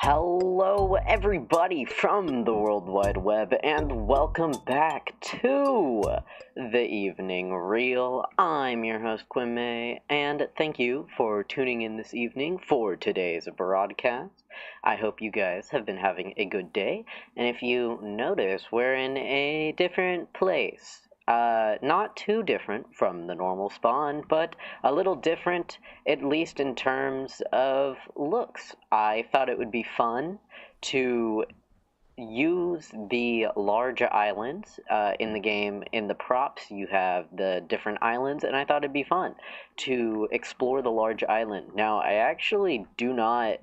Hello, everybody from the World Wide Web, and welcome back to the Evening Reel. I'm your host, kwimei, and thank you for tuning in this evening for today's broadcast. I hope you guys have been having a good day, and if you notice, we're in a different place. Not too different from the normal spawn, but a little different, at least in terms of looks. I thought it would be fun to use the large islands in the game. In the props, you have the different islands, and I thought it'd be fun to explore the large island. Now, I actually do not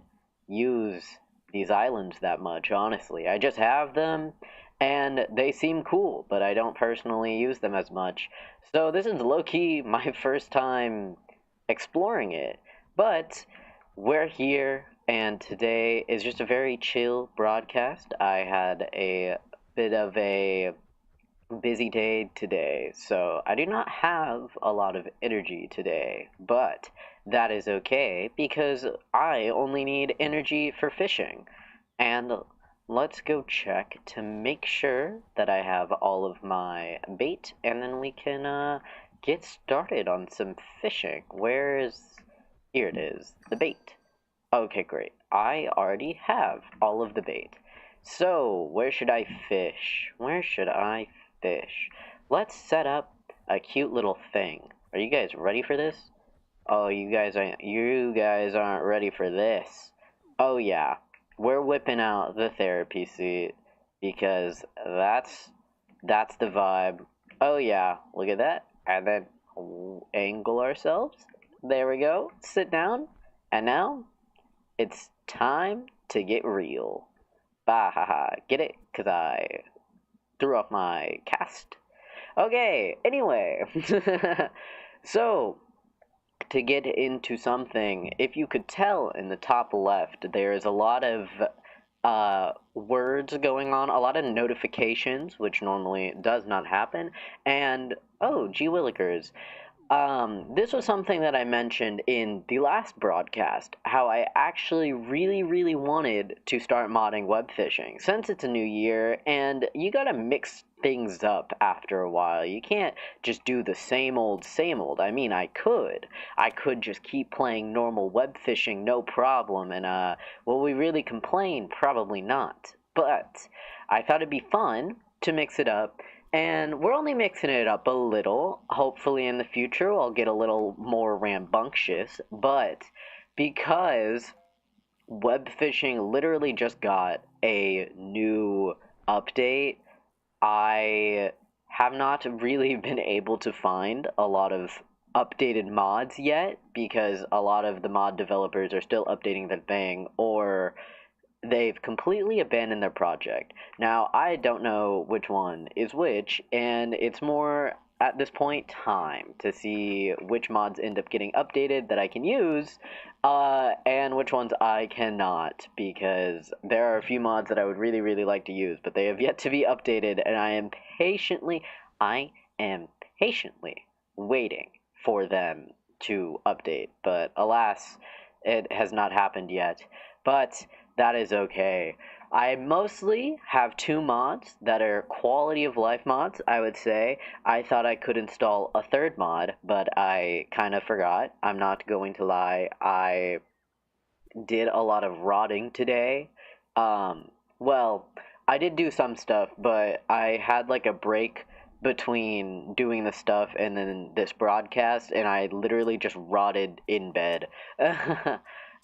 use these islands that much, honestly. I just have them, and they seem cool, but I don't personally use them as much. So this is low-key my first time exploring it, but we're here, and today is just a very chill broadcast. I had a bit of a busy day today, so I do not have a lot of energy today, but that is okay because I only need energy for fishing. And let's go check to make sure that I have all of my bait, and then we can get started on some fishing. Here it is, the bait. Okay, great. I already have all of the bait. So, where should I fish? Where should I fish? Let's set up a cute little thing. Are you guys ready for this? Oh, you guys aren't ready for this. Oh yeah, we're whipping out the therapy seat because that's the vibe. Oh yeah, look at that. And then angle ourselves. There we go. Sit down. And now it's time to get real. Bah ha ha. Get it? Cause I threw off my cast. Okay, anyway. So, to get into something, if you could tell in the top left, there's a lot of words going on, a lot of notifications, which normally does not happen, and oh, gee willikers. This was something that I mentioned in the last broadcast, how I actually really wanted to start modding web fishing, since it's a new year, and you gotta mix things up after a while. You can't just do the same old, same old. I mean, I could. I could just keep playing normal web fishing, no problem, and, will we really complain? Probably not. But I thought it'd be fun to mix it up, and we're only mixing it up a little. Hopefully in the future I'll get a little more rambunctious, but because web fishing literally just got a new update, I have not really been able to find a lot of updated mods yet because a lot of the mod developers are still updating the thing, or they've completely abandoned their project. Now, I don't know which one is which, and it's more at this point time to see which mods end up getting updated that I can use, and which ones I cannot, because there are a few mods that I would really like to use, but they have yet to be updated, and I am patiently waiting for them to update, but alas, it has not happened yet. But that is okay. I mostly have two mods that are quality of life mods, I would say. I thought I could install a third mod, but I kind of forgot. I'm not going to lie. I did a lot of rotting today. Well, I did do some stuff, but I had like a break between doing the stuff and then this broadcast, and I literally just rotted in bed.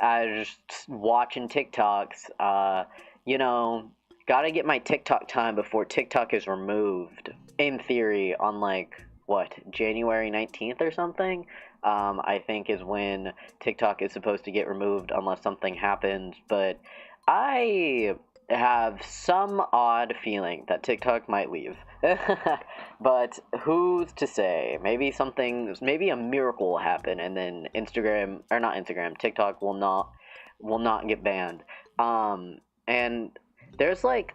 I was just watching TikToks. You know, gotta get my TikTok time before TikTok is removed. In theory, on like, what, January 19th or something? I think is when TikTok is supposed to get removed unless something happens. But I have some odd feeling that TikTok might leave. But who's to say? Maybe a miracle will happen, and then TikTok will not get banned. And there's like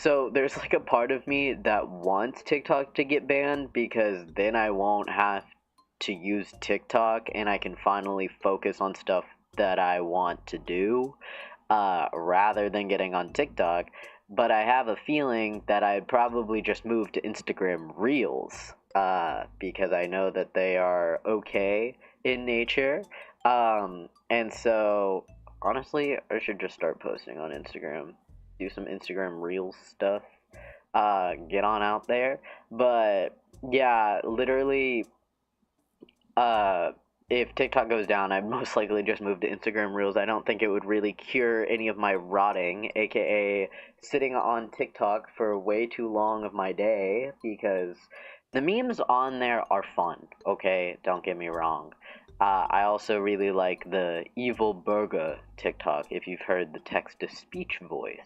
there's like a part of me that wants TikTok to get banned because then I won't have to use TikTok and I can finally focus on stuff that I want to do. rather than getting on TikTok. But I have a feeling that I'd probably just move to Instagram Reels, because I know that they are okay in nature. And so, honestly, I should just start posting on Instagram, do some Instagram Reels stuff, get on out there. But yeah, literally, uh, if TikTok goes down, I'd most likely just move to Instagram Reels. I don't think it would really cure any of my rotting, aka sitting on TikTok for way too long of my day, because the memes on there are fun, okay? Don't get me wrong. I also really like the Evil Burger TikTok, if you've heard the text-to-speech voice.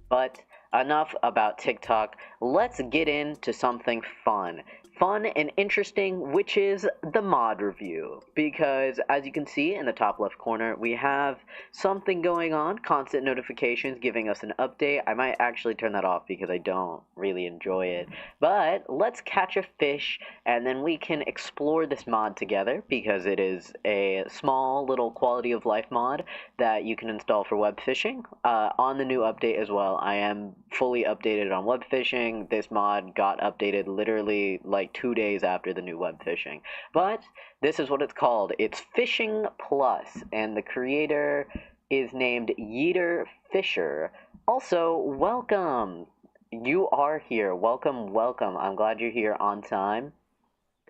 But enough about TikTok. Let's get into something fun. Fun and interesting, which is the mod review. Because as you can see in the top left corner, we have something going on, constant notifications giving us an update. I might actually turn that off because I don't really enjoy it. But let's catch a fish and then we can explore this mod together, because it is a small little quality of life mod that you can install for web fishing. On the new update as well, I am fully updated on web fishing. This mod got updated literally like 2 days after the new web fishing. But this is what it's called. It's Fishing Plus, and the creator is named Yeater Fisher. Also, welcome. You are here. Welcome, welcome. I'm glad you're here on time.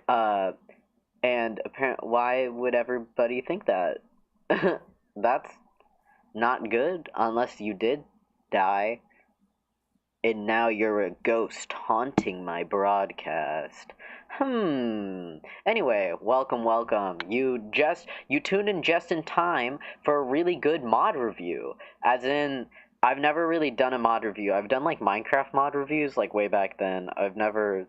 Uh, and apparently, why would everybody think that? That's not good unless you did die and now you're a ghost haunting my broadcast. Anyway, welcome, welcome. You tuned in just in time for a really good mod review. As in, I've never really done a mod review. I've done like Minecraft mod reviews like way back then. I've never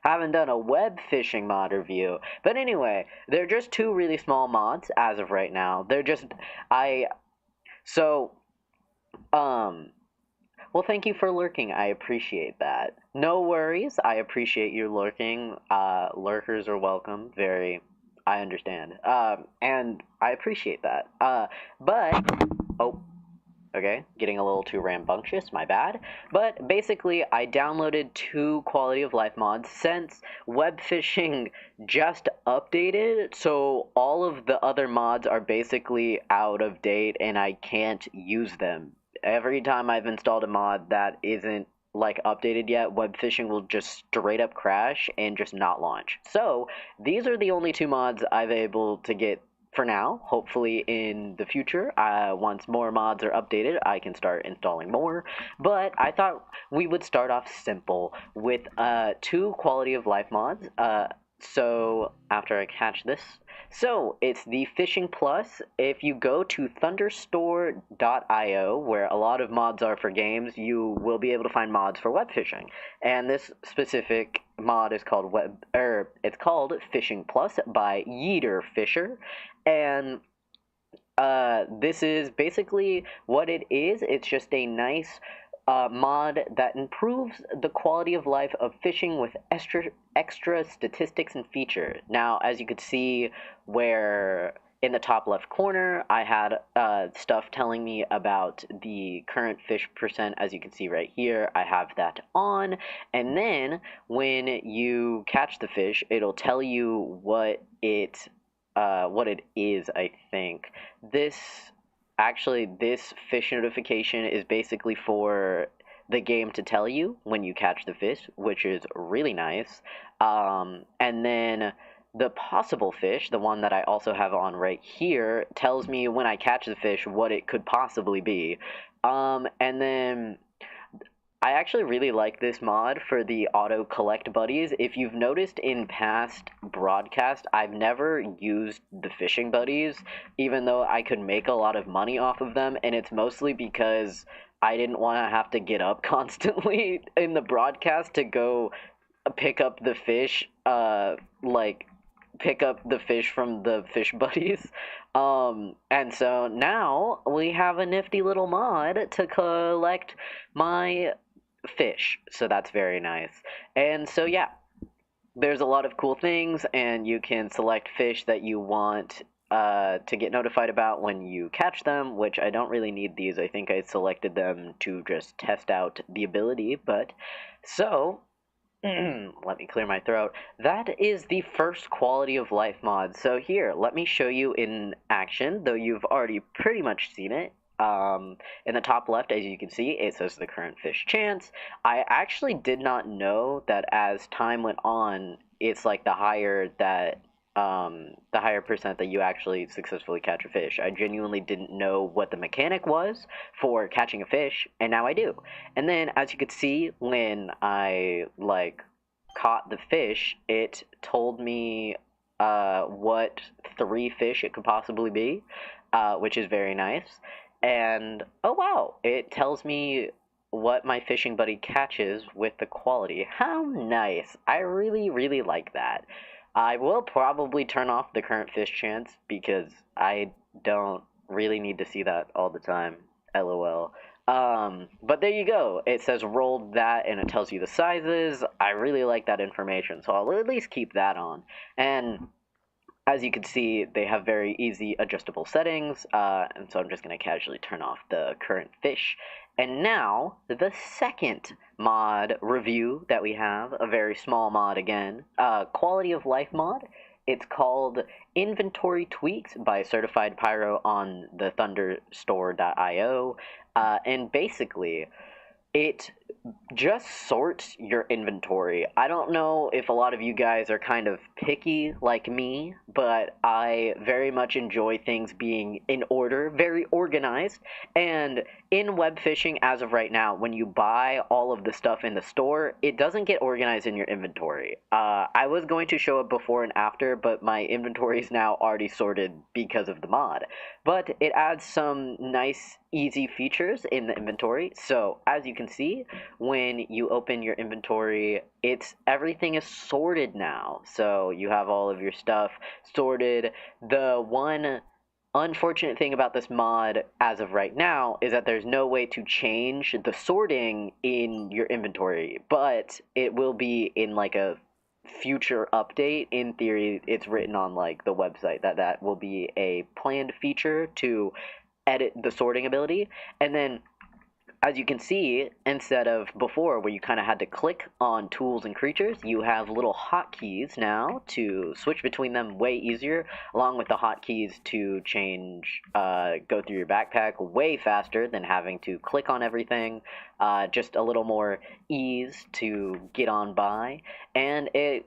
haven't done a web fishing mod review. But anyway, they're just two really small mods as of right now. They're just I so um well, thank you for lurking. I appreciate that. No worries. I appreciate you lurking. Lurkers are welcome. I understand. And I appreciate that. But, oh, okay, getting a little too rambunctious, my bad. But basically, I downloaded two quality of life mods since web fishing just updated, so all of the other mods are basically out of date and I can't use them. Every time I've installed a mod that isn't like updated yet, web fishing will just straight up crash and just not launch. So these are the only two mods I've able to get for now. Hopefully in the future, once more mods are updated, I can start installing more. But I thought we would start off simple with two quality of life mods. So after I catch this, so it's the Fishing Plus. If you go to thunderstore.io, where a lot of mods are for games, you will be able to find mods for web fishing. And this specific mod is called it's called Fishing Plus by Yeater Fisher. And this is basically what it is. It's just a nice mod that improves the quality of life of fishing with extra statistics and features. Now, as you could see, where in the top left corner, I had stuff telling me about the current fish percent. As you can see right here, I have that on. And then when you catch the fish, it'll tell you what it is, I think. This fish notification is basically for the game to tell you when you catch the fish, which is really nice. And then the possible fish, the one that I also have on right here, tells me when I catch the fish what it could possibly be. And then I actually really like this mod for the auto collect buddies. If you've noticed in past broadcasts, I've never used the fishing buddies, even though I could make a lot of money off of them, and it's mostly because I didn't want to have to get up constantly in the broadcast to go pick up the fish, pick up the fish from the fish buddies. And so now we have a nifty little mod to collect my fish, so that's very nice. And so yeah, there's a lot of cool things, and you can select fish that you want to get notified about when you catch them, which I don't really need these. I think I selected them to just test out the ability, but so let me clear my throat. That is the first quality of life mod. So here, let me show you in action, though you've already pretty much seen it. In the top left, as you can see, it says the current fish chance. I actually did not know that as time went on, it's like the higher percent that you actually successfully catch a fish. I genuinely didn't know what the mechanic was for catching a fish, and now I do. And then, as you could see, when I caught the fish, it told me what 3 fish it could possibly be, which is very nice. And oh wow, it tells me what my fishing buddy catches with the quality. How nice! I really, really like that. I will probably turn off the current fish chance because I don't really need to see that all the time. LOL. But there you go. It says rolled that and it tells you the sizes. I really like that information, so I'll at least keep that on. And as you can see, they have very easy adjustable settings, and so I'm just going to casually turn off the current fish. And now, the second mod review that we have, a very small mod again, quality of life mod. It's called Inventory Tweaks by Certified Pyro on the thunderstore.io, and basically, it just sorts your inventory. I don't know if a lot of you guys are kind of picky like me, but I very much enjoy things being in order, very organized. And in web fishing, as of right now, when you buy all of the stuff in the store, it doesn't get organized in your inventory. I was going to show it before and after, but my inventory is now already sorted because of the mod. But it adds some nice, easy features in the inventory. So as you can see, when you open your inventory, everything is sorted now. So you have all of your stuff sorted. The one unfortunate thing about this mod as of right now is that there's no way to change the sorting in your inventory, but it will be in like a future update. In theory, it's written on like the website that will be a planned feature to edit the sorting ability. And then as you can see, instead of before where you kind of had to click on tools and creatures, you have little hotkeys now to switch between them way easier, along with the hotkeys to change, go through your backpack way faster than having to click on everything. Just a little more ease to get on by, and it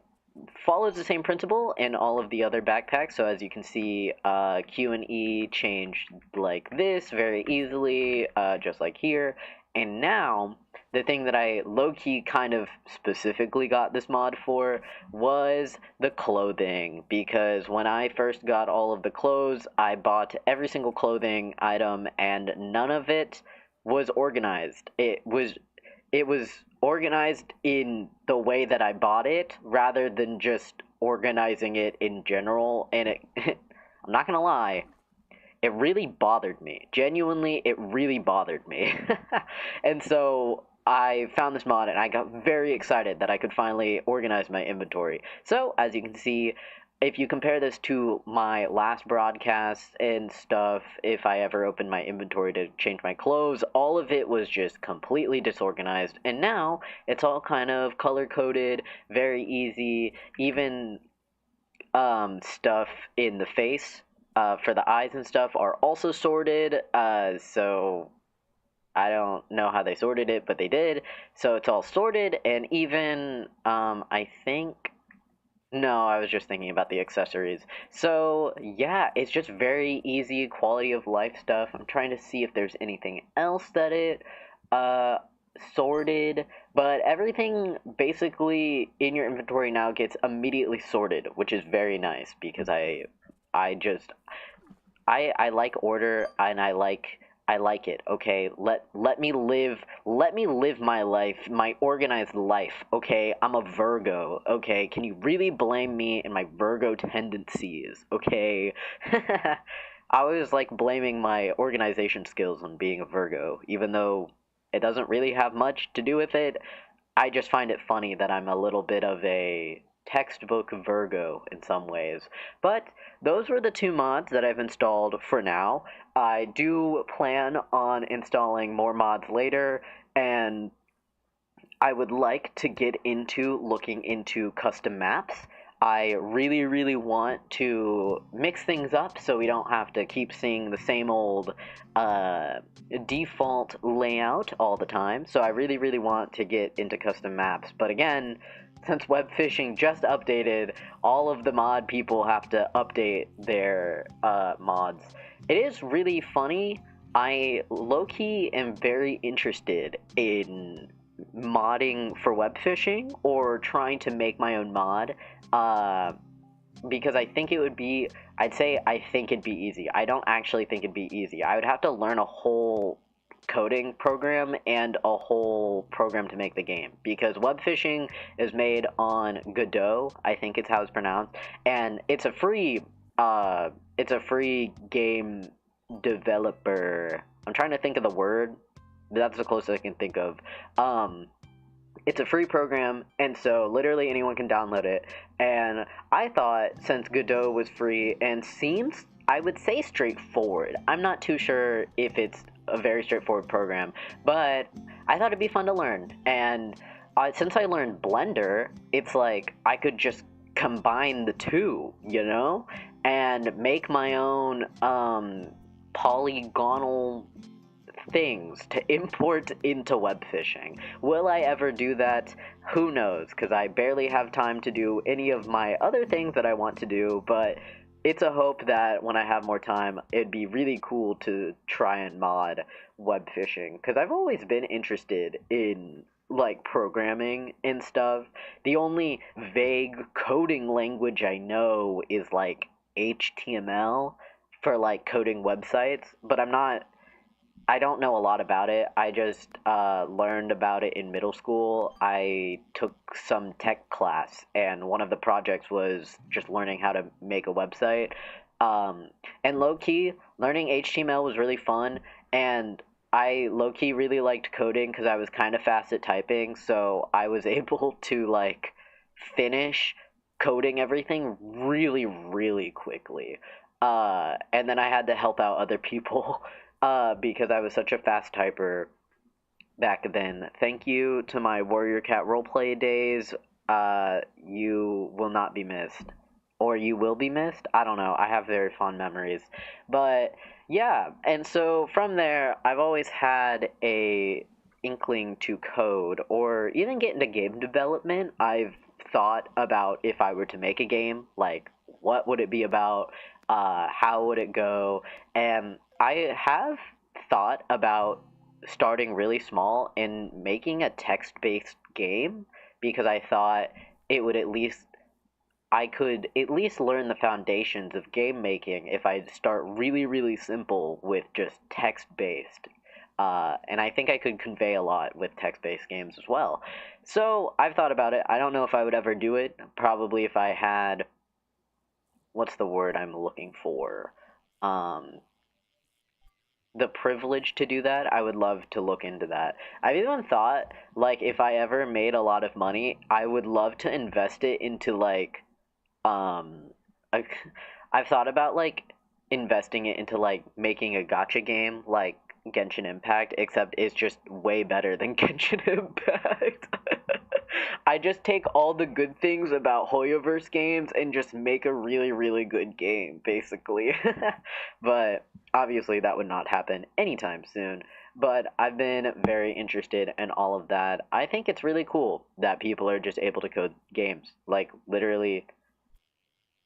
follows the same principle in all of the other backpacks. So as you can see, Q and E changed like this very easily, just like here. And now, the thing that I low-key kind of specifically got this mod for was the clothing. Because when I first got all of the clothes, I bought every single clothing item, and none of it was organized. It was organized in the way that I bought it rather than just organizing it in general, and it I'm not gonna lie, it really bothered me. Genuinely, it really bothered me. And so I found this mod and I got very excited that I could finally organize my inventory. So as you can see, if you compare this to my last broadcast and stuff, if I ever opened my inventory to change my clothes, all of it was just completely disorganized. And now it's all kind of color-coded, very easy. Even stuff in the face for the eyes and stuff are also sorted. So I don't know how they sorted it, but they did. So it's all sorted, and even I think no, I was just thinking about the accessories. So, yeah, it's just very easy quality of life stuff. I'm trying to see if there's anything else that it sorted, but everything basically in your inventory now gets immediately sorted, which is very nice because I like order, and I like it. Okay, let me live my life, my organized life. Okay, I'm a Virgo. Okay, can you really blame me and my Virgo tendencies? Okay. I always like blaming my organization skills on being a Virgo, even though it doesn't really have much to do with it. I just find it funny that I'm a little bit of a textbook Virgo in some ways. But those were the two mods that I've installed for now. I do plan on installing more mods later, and I would like to get into looking into custom maps. I really, really want to mix things up so we don't have to keep seeing the same old uh, default layout all the time. So I really, really want to get into custom maps. But again, since webfishing just updated, all of the mod people have to update their mods. It is really funny. I low-key am very interested in modding for web fishing or trying to make my own mod, because I think it would be, I'd say I think it'd be easy. I don't actually think it'd be easy. I would have to learn a whole coding program and a whole program to make the game, because web fishing is made on Godot, I think it's how it's pronounced, and it's a free game developer. I'm trying to think of the word. That's the closest I can think of. It's a free program, and so literally anyone can download it. And I thought, since Godot was free and seems, I would say, straightforward. I'm not too sure if it's a very straightforward program, but I thought it'd be fun to learn. And since I learned Blender, it's like I could just combine the two, you know, and make my own polygonal things to import into web fishing. Will I ever do that? Who knows, because I barely have time to do any of my other things that I want to do, but it's a hope that when I have more time, it'd be really cool to try and mod web fishing, because I've always been interested in like programming and stuff. The only vague coding language I know is like HTML for like coding websites, but I don't know a lot about it. I just learned about it in middle school. I took some tech class, and one of the projects was just learning how to make a website. And low-key, learning HTML was really fun, and I low-key really liked coding because I was kind of fast at typing, so I was able to, like, finish coding everything really, really quickly. And then I had to help out other people because I was such a fast typer back then. Thank you to my Warrior Cat roleplay days. You will not be missed. Or you will be missed? I don't know. I have very fond memories. But yeah, and so from there, I've always had a inkling to code or even get into game development. I've thought about if I were to make a game, like what would it be about? How would it go? And I have thought about starting really small and making a text-based game because I thought it would at least I could at least learn the foundations of game making if I start really, really simple with just text-based. And I think I could convey a lot with text-based games as well. So I've thought about it. I don't know if I would ever do it. Probably if I had, what's the word I'm looking for? Um, the privilege to do that, I would love to look into that. I've even thought, like, if I ever made a lot of money, I would love to invest it into, like, um, I, I've thought about like investing it into like making a gacha game like Genshin Impact, except it's just way better than Genshin Impact. I just take all the good things about Hoyoverse games and just make a really, really good game, basically. But obviously, that would not happen anytime soon. But I've been very interested in all of that. I think it's really cool that people are just able to code games. Like, literally,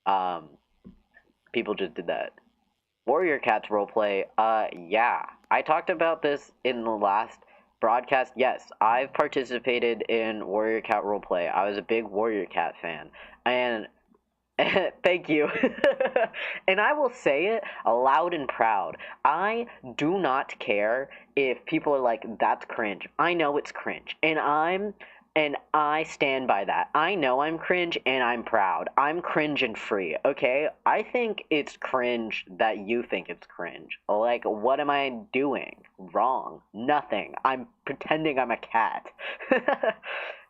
um, people just did that. Warrior Cats roleplay, yeah. I talked about this in the last broadcast. Yes, I've participated in Warrior Cat roleplay. I was a big Warrior Cat fan. And thank you. And I will say it loud and proud. I do not care if people are like, that's cringe. I know it's cringe. And I stand by that. I know I'm cringe and I'm proud. I'm cringe and free, okay? I think it's cringe that you think it's cringe. Like, what am I doing wrong? Nothing. I'm pretending I'm a cat.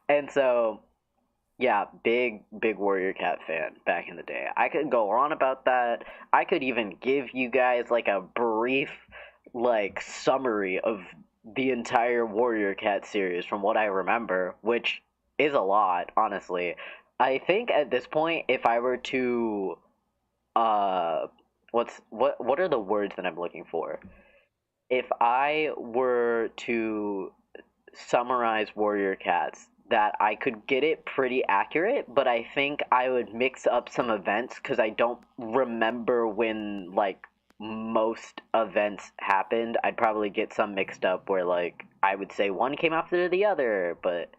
And so Yeah, big Warrior Cat fan back in the day. I could go on about that. I could even give you guys like a brief like summary of the entire Warrior Cat series from what I remember, which is a lot, honestly. I think at this point if I were to uh what are the words that I'm looking for? If I were to summarize Warrior Cats, that I could get it pretty accurate, but I think I would mix up some events because I don't remember when like most events happened. I'd probably get some mixed up where like I would say one came after the other, but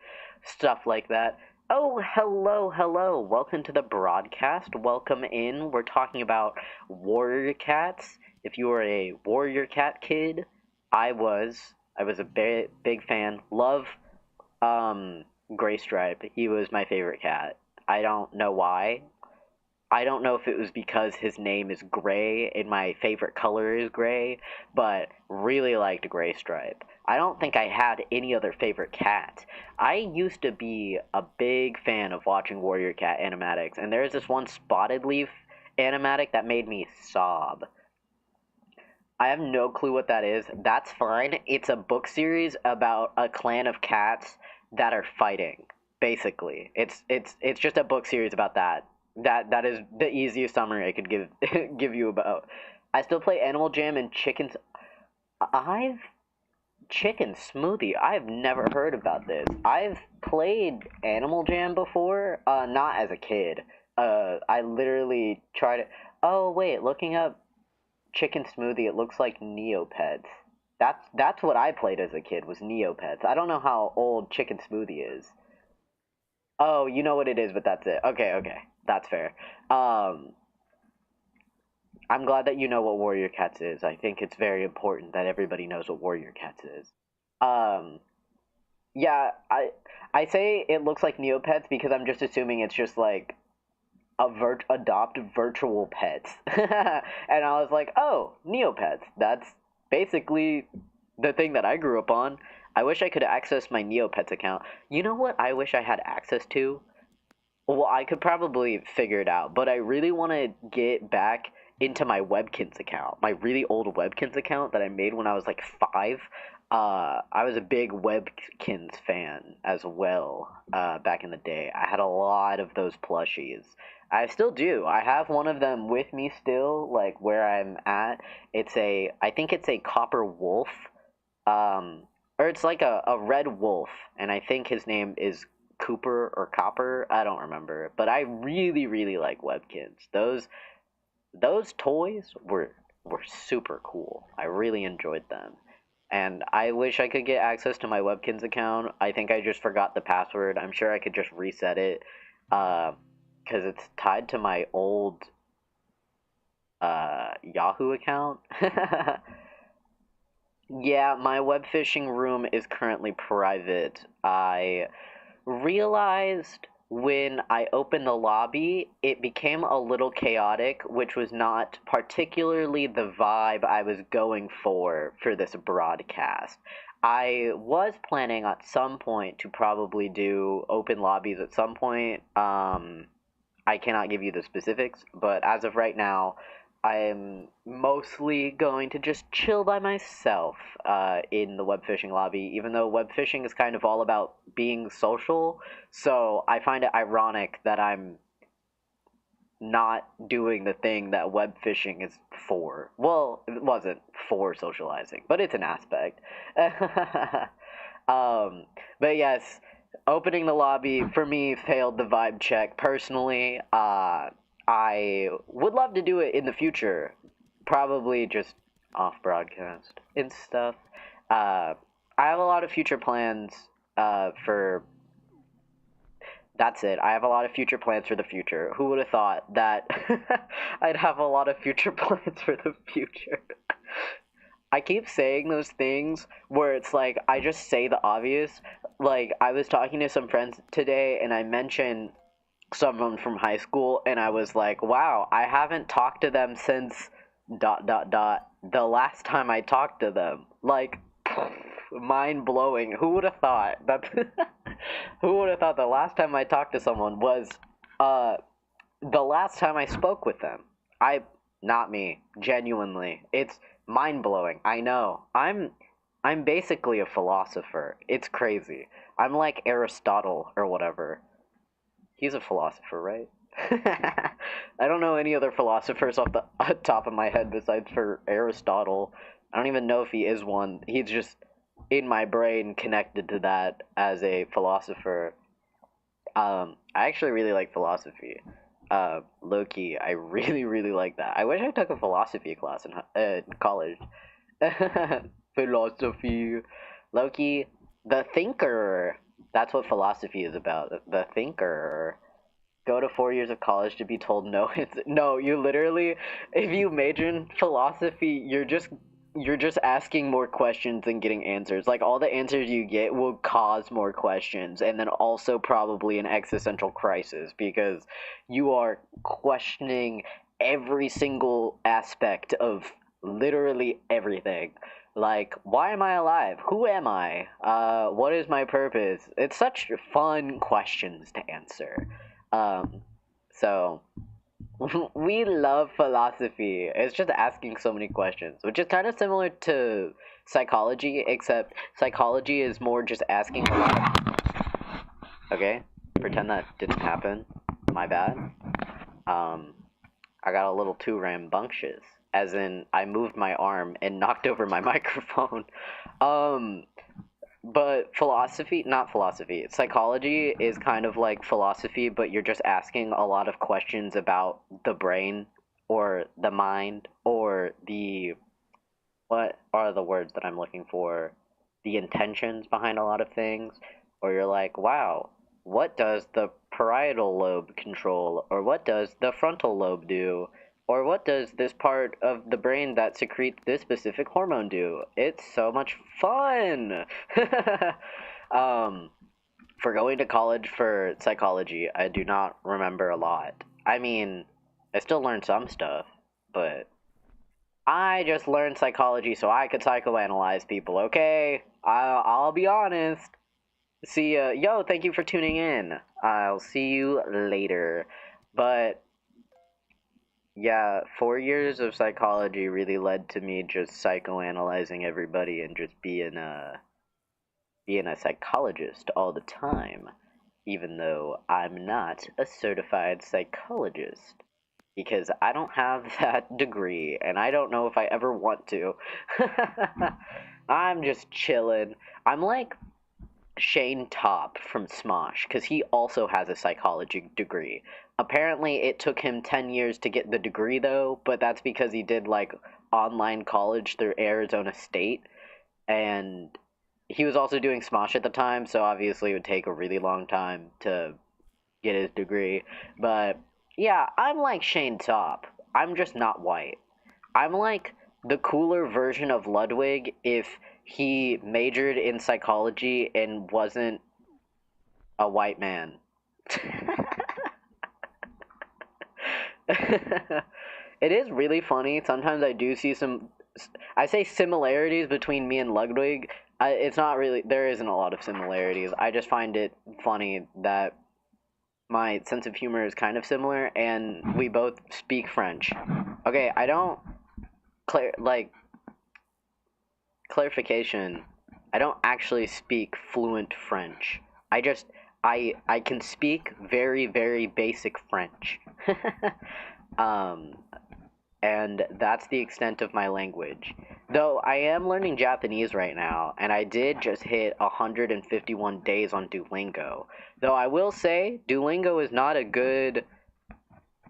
stuff like that. Oh, hello, hello. Welcome to the broadcast. Welcome in. We're talking about Warrior Cats. If you were a Warrior Cat kid, I was. I was a big fan. Love Gray Stripe. He was my favorite cat. I don't know why. I don't know if it was because his name is Gray and my favorite color is gray, but really liked Gray Stripe. I don't think I had any other favorite cat. I used to be a big fan of watching Warrior Cat animatics, and there's this one Spotted Leaf animatic that made me sob. I have no clue what that is. That's fine. It's a book series about a clan of cats that are fighting. Basically, it's just a book series about that. That is the easiest summary I could give give you about. I still play Animal Jam and Chickens. I've Chicken Smoothie. I've never heard about this. I've played Animal Jam before, not as a kid. I literally tried it. Oh wait, looking up Chicken Smoothie, it looks like Neopets. That's what I played as a kid was Neopets. I don't know how old Chicken Smoothie is. Oh, you know what it is, but that's it. Okay, okay, that's fair. Um, I'm glad that you know what Warrior Cats is. I think it's very important that everybody knows what Warrior Cats is. Um, yeah, I say it looks like Neopets because I'm just assuming it's just like adopt virtual pets. And I was like, oh, Neopets. That's basically the thing that I grew up on. I wish I could access my Neopets account. You know what I wish I had access to? Well, I could probably figure it out, but I really want to get back into my Webkins account, my really old Webkins account that I made when I was like 5. I was a big Webkins fan as well back in the day. I had a lot of those plushies. I still do. I have one of them with me still, like where I'm at. I think it's a copper wolf, um, or it's like a red wolf, and I think his name is Cooper or Copper. I don't remember, but I really really like Webkins. Those toys were super cool. I really enjoyed them. And I wish I could get access to my Webkins account. I think I just forgot the password. I'm sure I could just reset it because it's tied to my old Yahoo account. Yeah, my web fishing room is currently private. I realized when I opened the lobby, it became a little chaotic, which was not particularly the vibe I was going for this broadcast. I was planning at some point to probably do open lobbies at some point. I cannot give you the specifics, but as of right now, I'm mostly going to just chill by myself in the web fishing lobby, even though web fishing is kind of all about being social. So I find it ironic that I'm not doing the thing that web fishing is for. Well, it wasn't for socializing, but it's an aspect. But yes, opening the lobby for me failed the vibe check. Personally, I would love to do it in the future, probably just off broadcast and stuff. Uh, I have a lot of future plans for that's it. I have a lot of future plans for the future. Who would have thought that I'd have a lot of future plans for the future? I keep saying those things where it's like I just say the obvious. Like I was talking to some friends today and I mentioned someone from high school and I was like, "Wow, I haven't talked to them since dot dot dot the last time I talked to them." Like mind blowing. Who would have thought that Who would have thought the last time I talked to someone was the last time I spoke with them? Not me, genuinely. It's mind-blowing. I know. I'm basically a philosopher. It's crazy. I'm like Aristotle or whatever. He's a philosopher, right? I don't know any other philosophers off the top of my head besides for Aristotle. I don't even know if he is one. He's just in my brain connected to that as a philosopher. I actually really like philosophy. Low-key, I really, really like that. I wish I took a philosophy class in college. Philosophy. Low-key, the thinker. That's what philosophy is about. The thinker. Go to 4 years of college to be told no. No. You literally, if you major in philosophy, you're just asking more questions than getting answers. Like, all the answers you get will cause more questions, and then also probably an existential crisis, because you are questioning every single aspect of literally everything. Like, why am I alive? Who am I? What is my purpose? It's such fun questions to answer. So we love philosophy. It's just asking so many questions, which is kind of similar to psychology, except psychology is more just asking a lot of... Okay, pretend that didn't happen. My bad. I got a little too rambunctious, as in I moved my arm and knocked over my microphone. But not philosophy. Psychology is kind of like philosophy, but you're just asking a lot of questions about the brain or the mind or what are the words that I'm looking for? The intentions behind a lot of things. Or you're like, wow, what does the parietal lobe control? Or what does the frontal lobe do? Or what does this part of the brain that secretes this specific hormone do? It's so much fun! For going to college for psychology, I do not remember a lot. I mean, I still learned some stuff, but I just learned psychology so I could psychoanalyze people, okay? I'll be honest. See ya. Yo, thank you for tuning in. I'll see you later. But yeah, 4 years of psychology really led to me just psychoanalyzing everybody and just being a psychologist all the time, even though I'm not a certified psychologist, because I don't have that degree, and I don't know if I ever want to. I'm just chilling. I'm like Shane Top from Smosh, because he also has a psychology degree. Apparently, it took him 10 years to get the degree, though, but that's because he did, like, online college through Arizona State, and he was also doing Smosh at the time, so obviously it would take a really long time to get his degree. But, yeah, I'm like Shane Top. I'm just not white. I'm like the cooler version of Ludwig if he majored in psychology and wasn't a white man. It is really funny. Sometimes I do see I say similarities between me and Ludwig. It's not really, there isn't a lot of similarities. I just find it funny that my sense of humor is kind of similar, and we both speak French. Okay, I don't, clarification, I don't actually speak fluent French. I can speak very, very basic French. And that's the extent of my language. Though I am learning Japanese right now, and I did just hit 151 days on Duolingo. Though I will say, Duolingo is not a good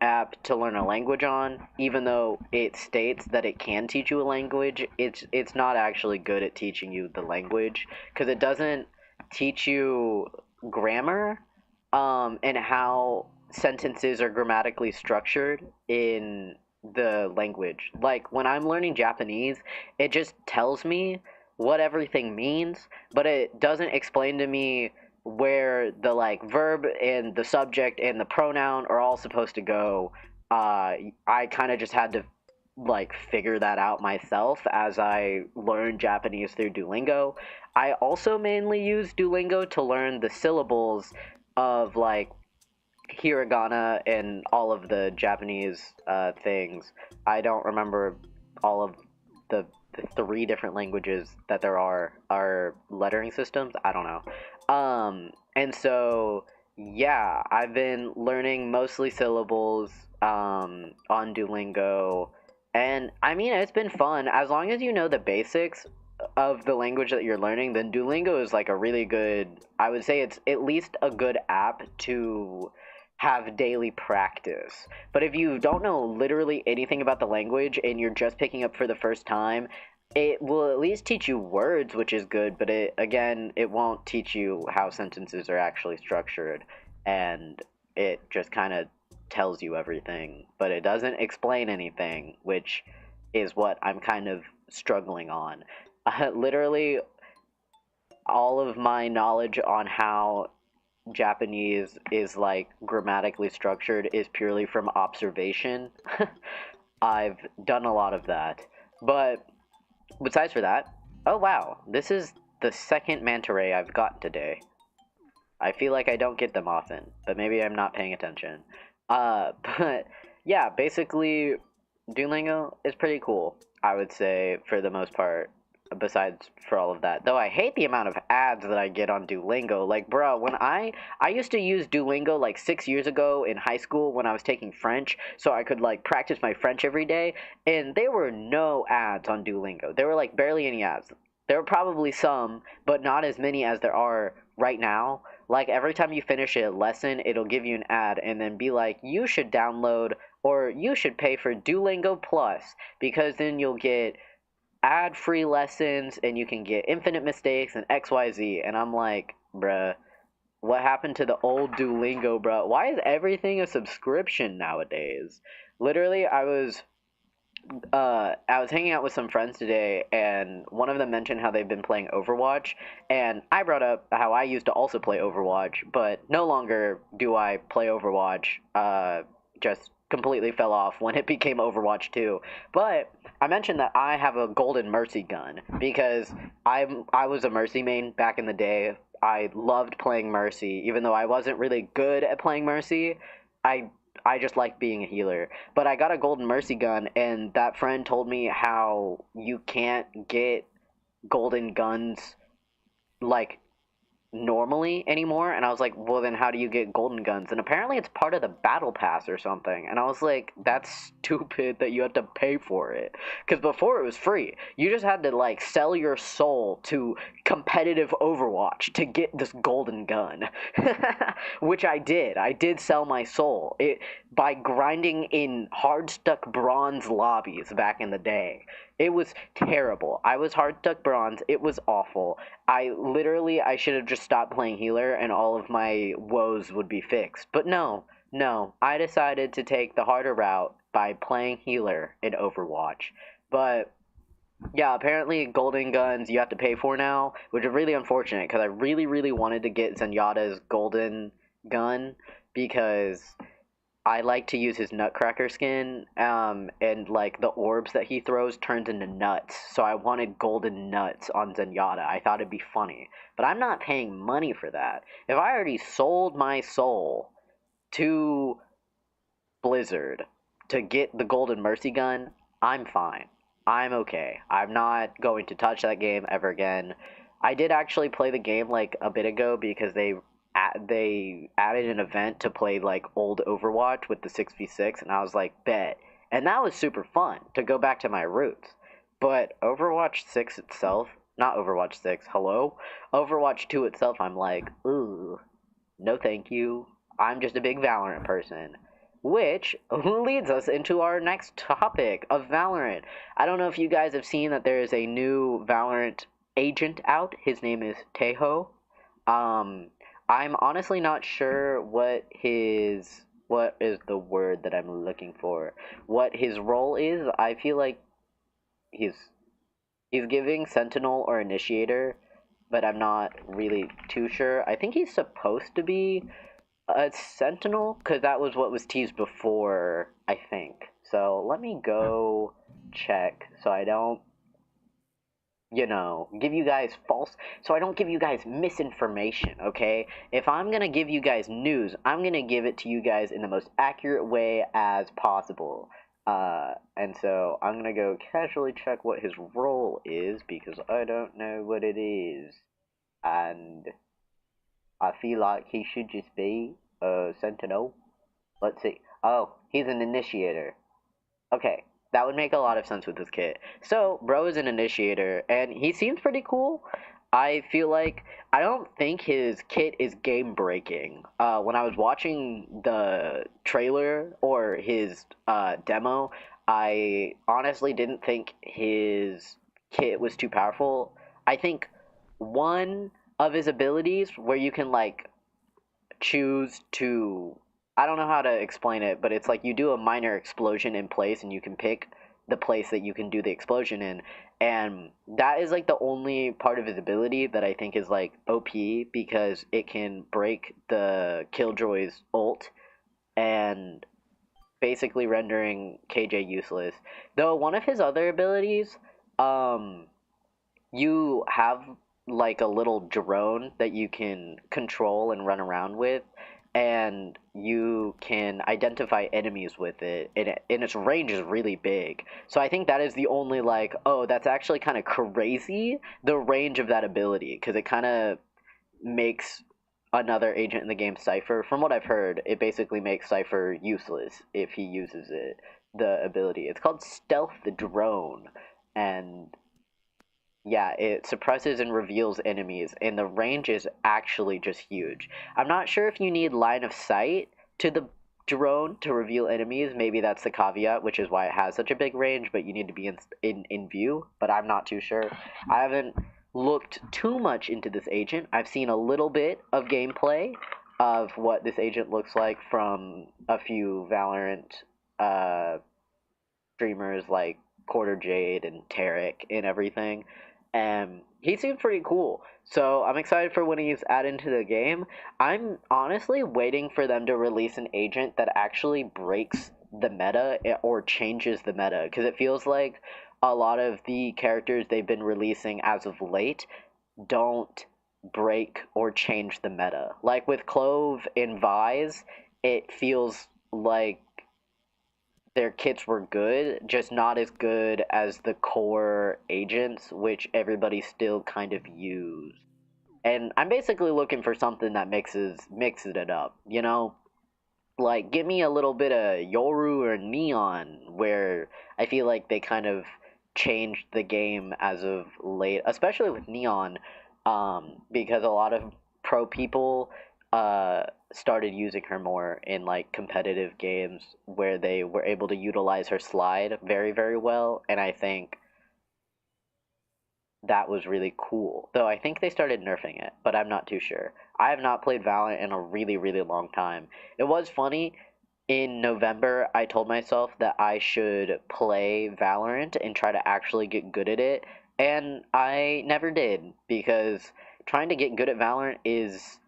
app to learn a language on, even though it states that it can teach you a language. It's not actually good at teaching you the language, because it doesn't teach you grammar, and how sentences are grammatically structured in the language. Like, when I'm learning Japanese, it just tells me what everything means, but it doesn't explain to me where the, like, verb and the subject and the pronoun are all supposed to go. I kind of just had to like figure that out myself as I learn Japanese through Duolingo. I also mainly use Duolingo to learn the syllables of like hiragana and all of the Japanese things. I don't remember all of the three different languages that there are lettering systems. I don't know. And so yeah, I've been learning mostly syllables on Duolingo, and I mean it's been fun as long as you know the basics of the language that you're learning. Then Duolingo is like a really good. I would say it's at least a good app to have daily practice. But if you don't know literally anything about the language and you're just picking up for the first time, it will at least teach you words, which is good, but it won't teach you how sentences are actually structured, and it just kind of tells you everything, but it doesn't explain anything, which is what I'm kind of struggling on. Literally, all of my knowledge on how Japanese is like grammatically structured is purely from observation. I've done a lot of that. But besides for that, oh wow, this is the second manta ray I've gotten today. I feel like I don't get them often, but maybe I'm not paying attention. But yeah, basically, Duolingo is pretty cool, I would say, for the most part, besides for all of that. Though I hate the amount of ads that I get on Duolingo. Like, bro, when I used to use Duolingo like 6 years ago in high school when I was taking French, so I could like practice my French every day, and there were no ads on Duolingo. There were like barely any ads. There were probably some, but not as many as there are right now. Like every time you finish a lesson, it'll give you an ad and then be like, you should download or you should pay for Duolingo Plus because then you'll get ad-free lessons and you can get infinite mistakes and XYZ. And I'm like, bruh, what happened to the old Duolingo, bruh? Why is everything a subscription nowadays? Literally, I was hanging out with some friends today, and one of them mentioned how they've been playing Overwatch, and I brought up how I used to also play Overwatch, but no longer do I play Overwatch. Just completely fell off when it became Overwatch 2. But I mentioned that I have a golden mercy gun because I was a mercy main back in the day. I loved playing mercy, even though I wasn't really good at playing mercy. I I just like being a healer. But I got a golden mercy gun, and that friend told me how you can't get golden guns like normally anymore, and I was like, well then how do you get golden guns? And apparently it's part of the battle pass or something, and I was like, that's stupid that you have to pay for it, because before it was free. You just had to like sell your soul to competitive Overwatch to get this golden gun. Which I did sell my soul it by grinding in hard stuck bronze lobbies back in the day. It was terrible. I was hard stuck bronze. It was awful. I should have just stopped playing healer and all of my woes would be fixed. But no, no. I decided to take the harder route by playing healer in Overwatch. But yeah, apparently golden guns you have to pay for now, which is really unfortunate because I really, really wanted to get Zenyatta's golden gun because I like to use his Nutcracker skin, and like the orbs that he throws turns into nuts. So I wanted golden nuts on Zenyatta. I thought it'd be funny, but I'm not paying money for that. If I already sold my soul to Blizzard to get the golden mercy gun, I'm fine. I'm okay. I'm not going to touch that game ever again. I did actually play the game like a bit ago because they added an event to play like old Overwatch with the 6v6, and I was like, bet. And that was super fun to go back to my roots. But Overwatch 6 itself, not Overwatch 6, hello? Overwatch 2 itself, I'm like, ooh, no thank you. I'm just a big Valorant person. Which leads us into our next topic of Valorant. I don't know if you guys have seen that there is a new Valorant agent out. His name is Tejo. Um, I'm honestly not sure what is the word that I'm looking for. What his role is. I feel like he's he's giving Sentinel or Initiator, but I'm not really too sure. I think he's supposed to be Sentinel, because that was what was teased before, I think. So let me go check so I don't, give you guys so I don't give you guys misinformation, okay? If I'm gonna give you guys news, I'm gonna give it to you guys in the most accurate way as possible. And so I'm gonna go casually check what his role is because I don't know what it is. And I feel like he should just be a sentinel. Let's see. Oh, he's an initiator. Okay, that would make a lot of sense with this kit. So, bro is an initiator, and he seems pretty cool. I feel like I don't think his kit is game breaking. When I was watching the trailer or his demo, I honestly didn't think his kit was too powerful. I think one of his abilities where you can like choose to, I don't know how to explain it, but it's like you do a minor explosion in place and you can pick the place that you can do the explosion in. And that is like the only part of his ability that I think is like OP because it can break the Killjoy's ult and basically rendering KJ useless. Though one of his other abilities, um you have like a little drone that you can control and run around with, and you can identify enemies with it, and its range is really big. So I think that is the only like, oh, that's actually kind of crazy, the range of that ability, because it kind of makes another agent in the game, Cypher. From what I've heard, it basically makes Cypher useless if he uses it, the ability. It's called Stealth the Drone, and yeah, it suppresses and reveals enemies, and the range is actually just huge. I'm not sure if you need line of sight to the drone to reveal enemies. Maybe that's the caveat, which is why it has such a big range, but you need to be in view, but I'm not too sure. I haven't looked too much into this agent. I've seen a little bit of gameplay of what this agent looks like from a few Valorant uh, streamers like Quarter Jade and Tarek and everything. And he seems pretty cool. So I'm excited for when he's added into the game. I'm honestly waiting for them to release an agent that actually breaks the meta or changes the meta. Because it feels like a lot of the characters they've been releasing as of late don't break or change the meta. Like with Clove and Vise, it feels like their kits were good, just not as good as the core agents, which everybody still kind of used. And I'm basically looking for something that mixes it up, you know? Like give me a little bit of Yoru or Neon, where I feel like they kind of changed the game as of late, especially with Neon, because a lot of pro people started using her more in like competitive games where they were able to utilize her slide very, very well, and I think that was really cool. Though I think they started nerfing it, but I'm not too sure. I have not played Valorant in a really, really long time. It was funny. In November, I told myself that I should play Valorant and try to actually get good at it, and I never did because trying to get good at Valorant is,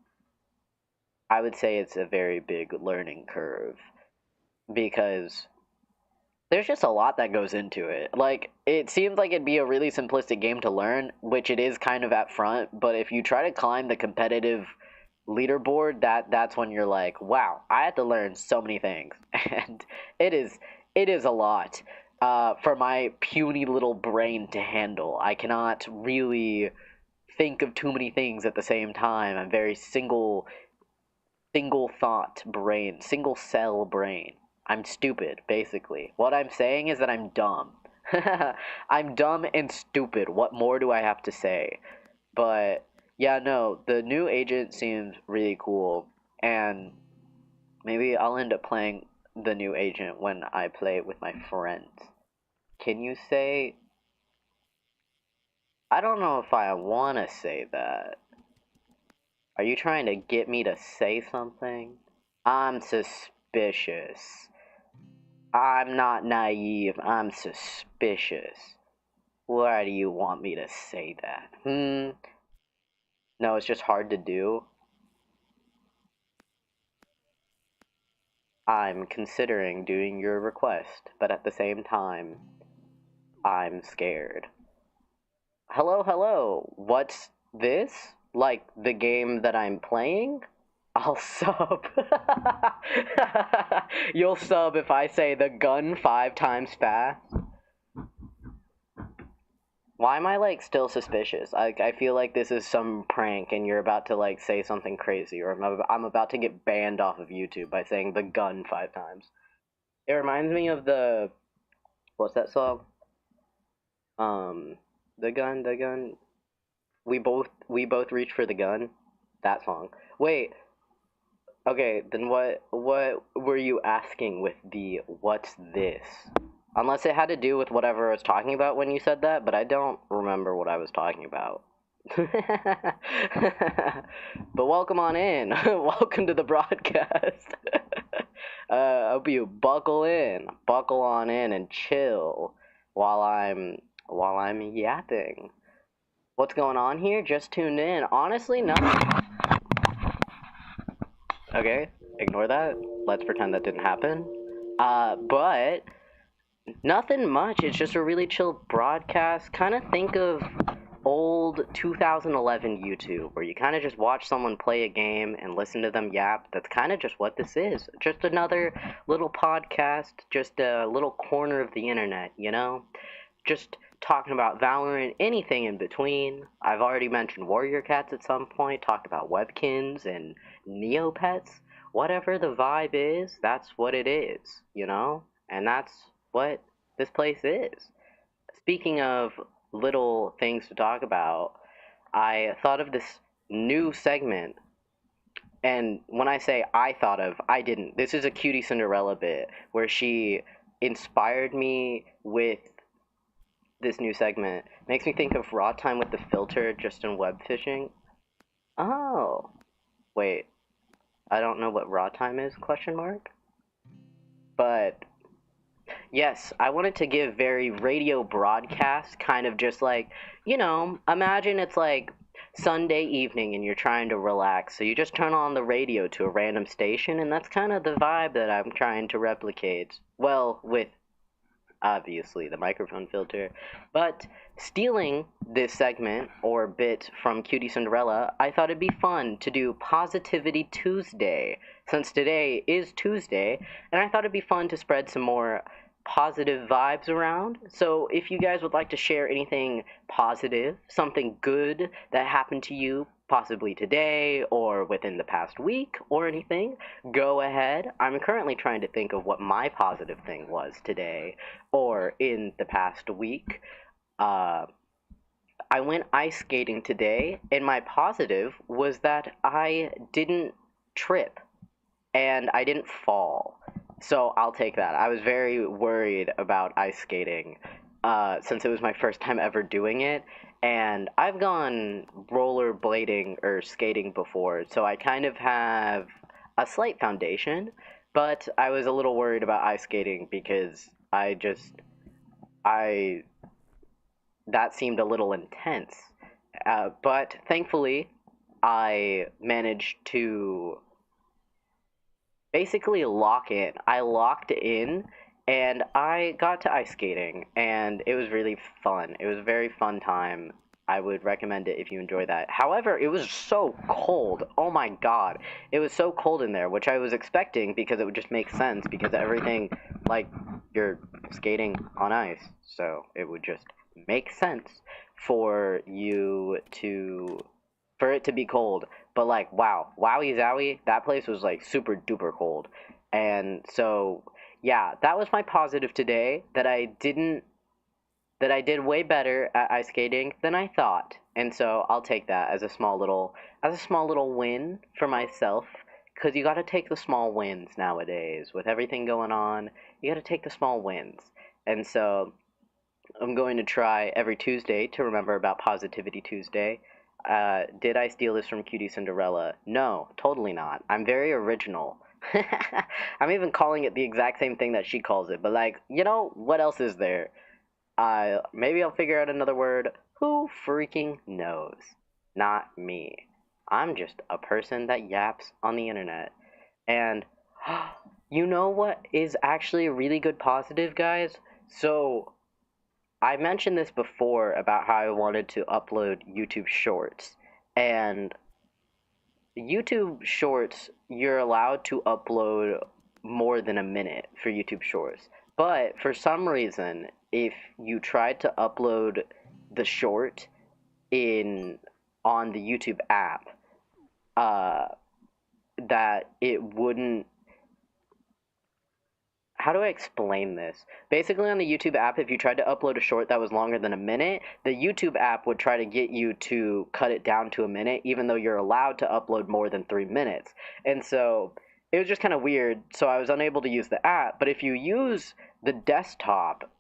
I would say, it's a very big learning curve because there's just a lot that goes into it. Like, it seems like it'd be a really simplistic game to learn, which it is kind of at front, but if you try to climb the competitive leaderboard, that's when you're like, wow, I had to learn so many things. And it is it is a lot for my puny little brain to handle. I cannot really think of too many things at the same time. I'm very single thought brain, single cell brain. I'm stupid, basically. What I'm saying is that I'm dumb. I'm dumb and stupid. What more do I have to say? But yeah, no, the new agent seems really cool, and maybe I'll end up playing the new agent when I play it with my friends. Can you say? I don't know if I want to say that. Are you trying to get me to say something? I'm suspicious. I'm not naive. I'm suspicious. Why do you want me to say that? No, it's just hard to do. I'm considering doing your request, but at the same time, I'm scared. Hello, hello. What's this? Like the game that I'm playing? I'll sub. You'll sub if I say the gun 5 times fast? Why am I, like, still suspicious? I feel like this is some prank and you're about to, like, say something crazy, or I'm about to get banned off of YouTube by saying the gun 5 times. It reminds me of the... What's that song? The gun. We both reach for the gun. That song. Wait, okay, then what were you asking with the what's this? Unless it had to do with whatever I was talking about when you said that, but I don't remember what I was talking about. But welcome on in. Welcome to the broadcast. I hope you buckle on in, and chill while I'm yapping. What's going on here? Just tuned in. Honestly, nothing. Okay, ignore that. Let's pretend that didn't happen. But nothing much. It's just a really chill broadcast. Kind of think of old 2011 YouTube, where you kind of just watch someone play a game and listen to them yap. That's kind of just what this is. Just another little podcast, just a little corner of the internet, you know? Just talking about Valorant, anything in between. I've already mentioned Warrior Cats at some point, talked about Webkins and Neopets. Whatever the vibe is, that's what it is, you know? And that's what this place is. Speaking of little things to talk about, I thought of this new segment. And when I say I thought of, I didn't. This is a Cutie Cinderella bit where she inspired me with this new segment. Makes me think of raw time with the filter just in web fishing. Oh, wait. I don't know what raw time is, question mark? But yes, I wanted to give very radio broadcast, kind of just like, imagine it's like Sunday evening and you're trying to relax, so you just turn on the radio to a random station, and that's kind of the vibe that I'm trying to replicate. Well, with obviously the microphone filter. But stealing this segment or bit from Cutie Cinderella, I thought it'd be fun to do Positivity Tuesday, since today is Tuesday, and I thought it'd be fun to spread some more positive vibes around. So if you guys would like to share anything positive, something good that happened to you, possibly today or within the past week or anything, go ahead. I'm currently trying to think of what my positive thing was today or in the past week. I went ice skating today, and my positive was that I didn't trip and I didn't fall. So I'll take that. I was very worried about ice skating since it was my first time ever doing it. And I've gone rollerblading or skating before, so I kind of have a slight foundation. But I was a little worried about ice skating because I that seemed a little intense. But thankfully, I managed to basically lock in. I locked in and I got to ice skating, and it was really fun. It was a very fun time. I would recommend it if you enjoy that. However, it was so cold. Oh my god. It was so cold in there, which I was expecting because it would just make sense because everything, like, you're skating on ice. So it would just make sense for it to be cold. But like, wow, wowie zowie, that place was like super duper cold. And so, yeah, that was my positive today, that I did way better at ice skating than I thought. And so I'll take that as a small little win for myself, cuz you got to take the small wins nowadays with everything going on. You got to take the small wins. And so I'm going to try every Tuesday to remember about Positivity Tuesday. Did I steal this from Cutie Cinderella? No, totally not. I'm very original. I'm even calling it the exact same thing that she calls it, but like, what else is there? Maybe I'll figure out another word. Who freaking knows? Not me. I'm just a person that yaps on the internet. And You know what is actually a really good positive, guys? So, I mentioned this before about how I wanted to upload YouTube Shorts. And YouTube Shorts, you're allowed to upload more than a minute for YouTube Shorts. But for some reason, if you tried to upload the short in on the YouTube app, uh, that it wouldn't. How do I explain this? Basically, on the YouTube app, if you tried to upload a short that was longer than a minute, the YouTube app would try to get you to cut it down to a minute, even though you're allowed to upload more than 3 minutes. And so it was just kind of weird. So I was unable to use the app. But if you use the desktop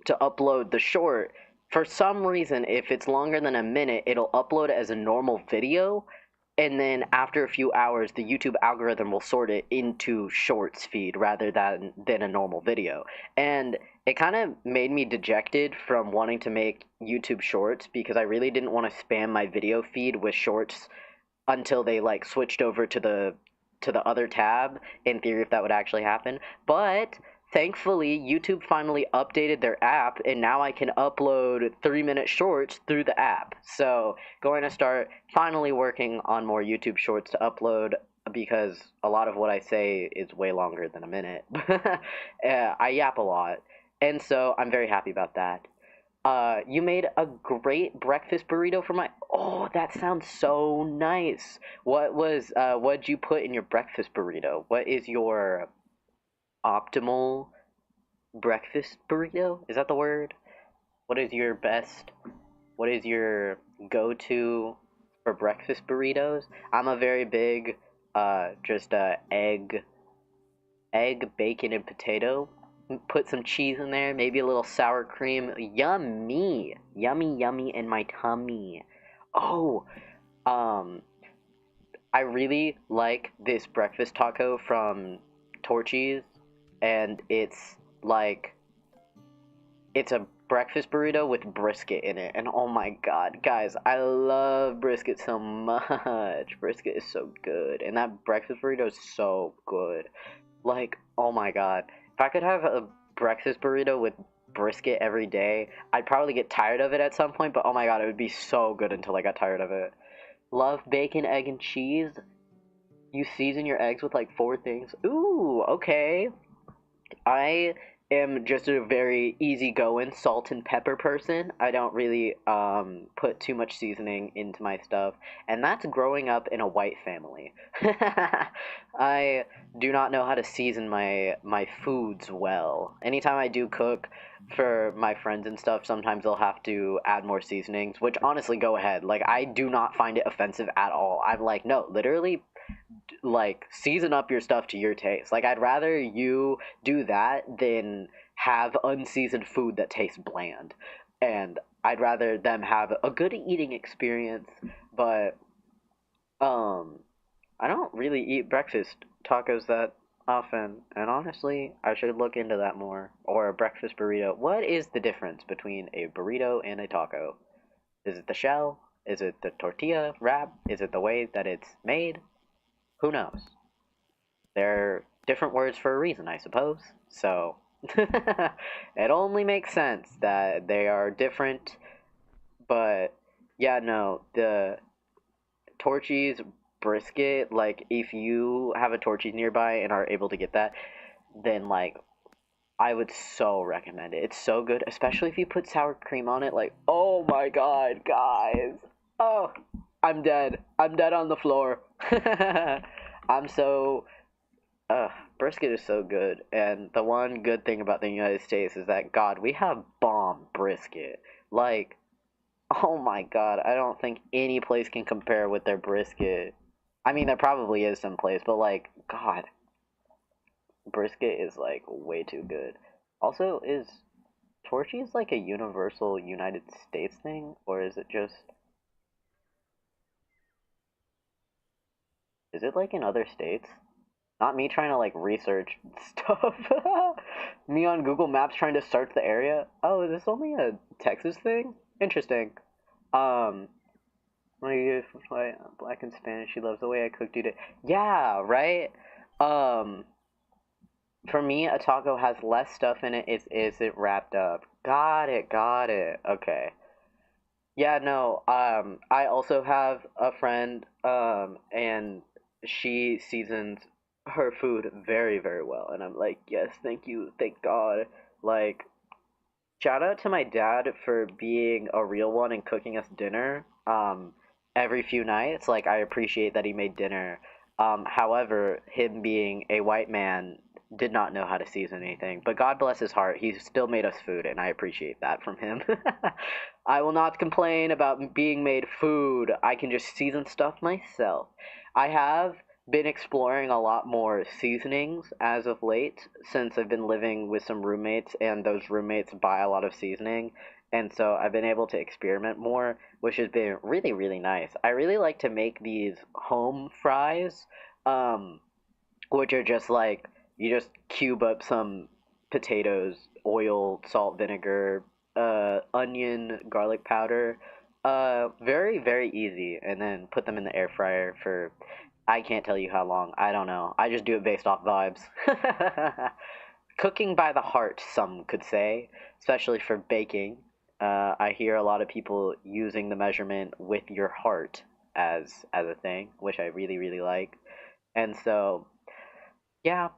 to upload the short, for some reason, if it's longer than a minute, it'll upload it as a normal video, and then after a few hours, the YouTube algorithm will sort it into shorts feed rather than a normal video. And it kind of made me dejected from wanting to make YouTube shorts because I really didn't want to spam my video feed with shorts until they like switched over to the other tab, in theory, if that would actually happen. But thankfully, YouTube finally updated their app, and now I can upload 3 minute shorts through the app. So going to start finally working on more YouTube shorts to upload, because a lot of what I say is way longer than a minute. I yap a lot, and so I'm very happy about that. You made a great breakfast burrito for my. Oh, that sounds so nice. What'd you put in your breakfast burrito? What is your optimal breakfast burrito? Is that the word? What is your best? What is your go-to for breakfast burritos? I'm a very big, just egg, bacon, and potato. Put some cheese in there, maybe a little sour cream. Yummy, yummy, yummy in my tummy. Oh, um, I really like this breakfast taco from Torchy's, and like it's a breakfast burrito with brisket in it. And oh my god, guys, I love brisket so much. Brisket is so good, and that breakfast burrito is so good. Like, oh my god. If I could have a breakfast burrito with brisket every day, I'd probably get tired of it at some point, but oh my god, it would be so good until I got tired of it. Love bacon, egg, and cheese. You season your eggs with like 4 things. Ooh, okay. I am just a very easygoing salt and pepper person. I don't really put too much seasoning into my stuff, and that's growing up in a white family. I do not know how to season my foods well. Anytime I do cook for my friends and stuff, sometimes they'll have to add more seasonings, which honestly, go ahead. Like, I do not find it offensive at all. I'm like, no, literally, like, season up your stuff to your taste. Like, I'd rather you do that than have unseasoned food that tastes bland. And I'd rather them have a good eating experience, but um I don't really eat breakfast tacos that often, and honestly, I should look into that more. Or a breakfast burrito. What is the difference between a burrito and a taco? Is it the shell? Is it the tortilla wrap? Is it the way that it's made? Who knows? They're different words for a reason, I suppose. So, it only makes sense that they are different, but yeah, no, the Torchy's brisket, like, if you have a Torchy's nearby and are able to get that, then, like, I would so recommend it. It's so good, especially if you put sour cream on it. Like, oh my god, guys. Oh, I'm dead. I'm dead on the floor. I'm so brisket is so good, and the one good thing about the United States is that, God, we have bomb brisket. Like, oh my God, I don't think any place can compare with their brisket. I mean, there probably is some place, but like, God, brisket is like way too good. Also, is Torchy's like a universal United States thing, or is it like in other states? Not me trying to like research stuff. Me on Google Maps trying to search the area. Oh, is this only a Texas thing? Interesting. Um, my black and Spanish. She loves the way I cook it. Yeah, right. Um, For me, a taco has less stuff in it. Is it wrapped up? Got it, got it. Okay. Yeah, no. I also have a friend, and she seasons her food very, very well, and I'm like, yes, thank you, thank God. Like, shout out to my dad for being a real one and cooking us dinner every few nights. Like, I appreciate that he made dinner. However, him being a white man did not know how to season anything. But God bless his heart, he still made us food, and I appreciate that from him. I will not complain about being made food. I can just season stuff myself. I have been exploring a lot more seasonings as of late since I've been living with some roommates, and those roommates buy a lot of seasoning. And so I've been able to experiment more, which has been really, really nice. I really like to make these home fries, um, which are just like you just cube up some potatoes, oil, salt, vinegar, onion, garlic powder. Very, very easy, and then put them in the air fryer for I can't tell you how long. I don't know. I just do it based off vibes. Cooking by the heart, some could say, especially for baking. I hear a lot of people using the measurement with your heart as a thing, which I really, really like. And so, yeah,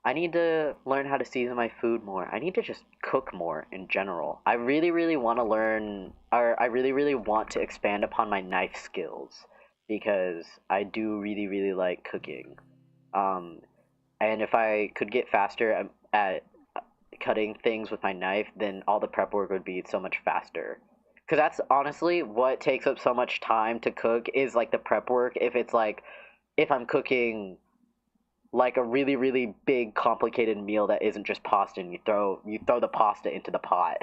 I need to learn how to season my food more. I need to just cook more in general. I really, really want to learn, or I really, really want to expand upon my knife skills because I do really, really like cooking. Um, and if I could get faster at cutting things with my knife, then all the prep work would be so much faster. Because that's honestly what takes up so much time to cook is like the prep work. If it's like, if I'm cooking like a really really big complicated meal that isn't just pasta and you throw the pasta into the pot.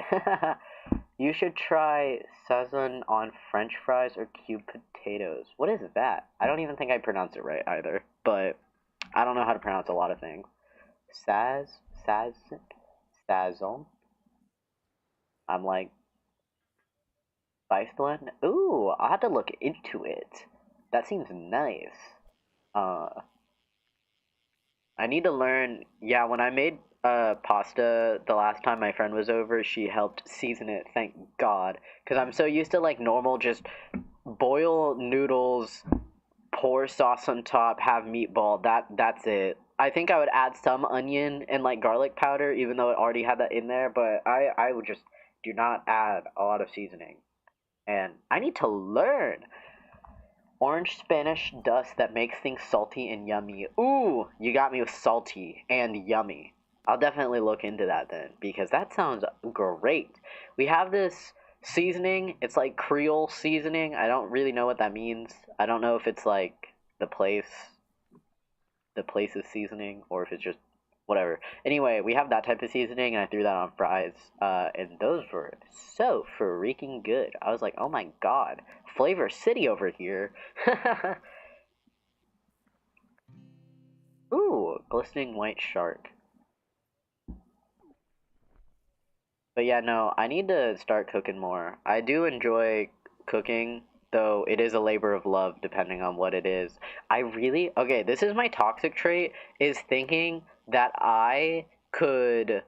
You should try sazon on french fries or cubed potatoes. What is that? I don't even think I pronounced it right either, but I don't know how to pronounce a lot of things. Saz sazon. I'm like spice blend. Ooh, I'll have to look into it. That seems nice. uh I need to learn. Yeah, when I made pasta the last time my friend was over, she helped season it. Thank God, because I'm so used to like normal, just boil noodles, pour sauce on top, have meatball. That's it. I think I would add some onion and like garlic powder, even though it already had that in there. But I would just do not add a lot of seasoning, and I need to learn. Orange Spanish dust that makes things salty and yummy. Ooh, you got me with salty and yummy. I'll definitely look into that then because that sounds great. We have this seasoning. It's like Creole seasoning. I don't really know what that means. I don't know if it's like the place the place's seasoning or if it's just whatever. Anyway, we have that type of seasoning, and I threw that on fries, and those were so freaking good. I was like, oh my god, Flavor City over here. Ooh, glistening white shark. But yeah, no, I need to start cooking more. I do enjoy cooking, though it is a labor of love depending on what it is. I really, okay, this is my toxic trait, is thinking that I could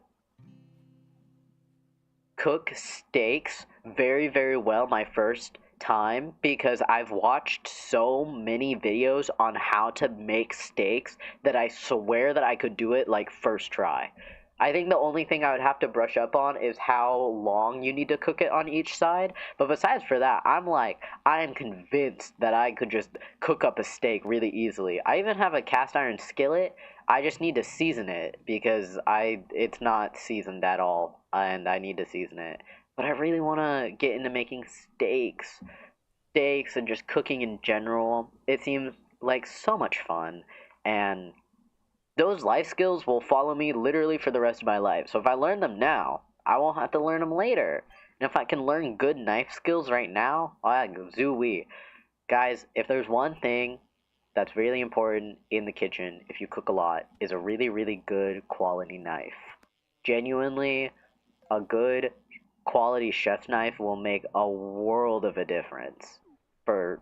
cook steaks very, very well my first time because I've watched so many videos on how to make steaks that I swear that I could do it like first try. I think the only thing I would have to brush up on is how long you need to cook it on each side. But besides for that, I am convinced that I could just cook up a steak really easily. I even have a cast iron skillet. I just need to season it because it's not seasoned at all, and I need to season it. But I really want to get into making steaks and just cooking in general. It seems like so much fun, and those life skills will follow me literally for the rest of my life. So if I learn them now, I won't have to learn them later. And if I can learn good knife skills right now, I go zoo Guys, if there's one thing that's really important in the kitchen if you cook a lot is a really, really good quality knife. Genuinely, a good quality chef's knife will make a world of a difference for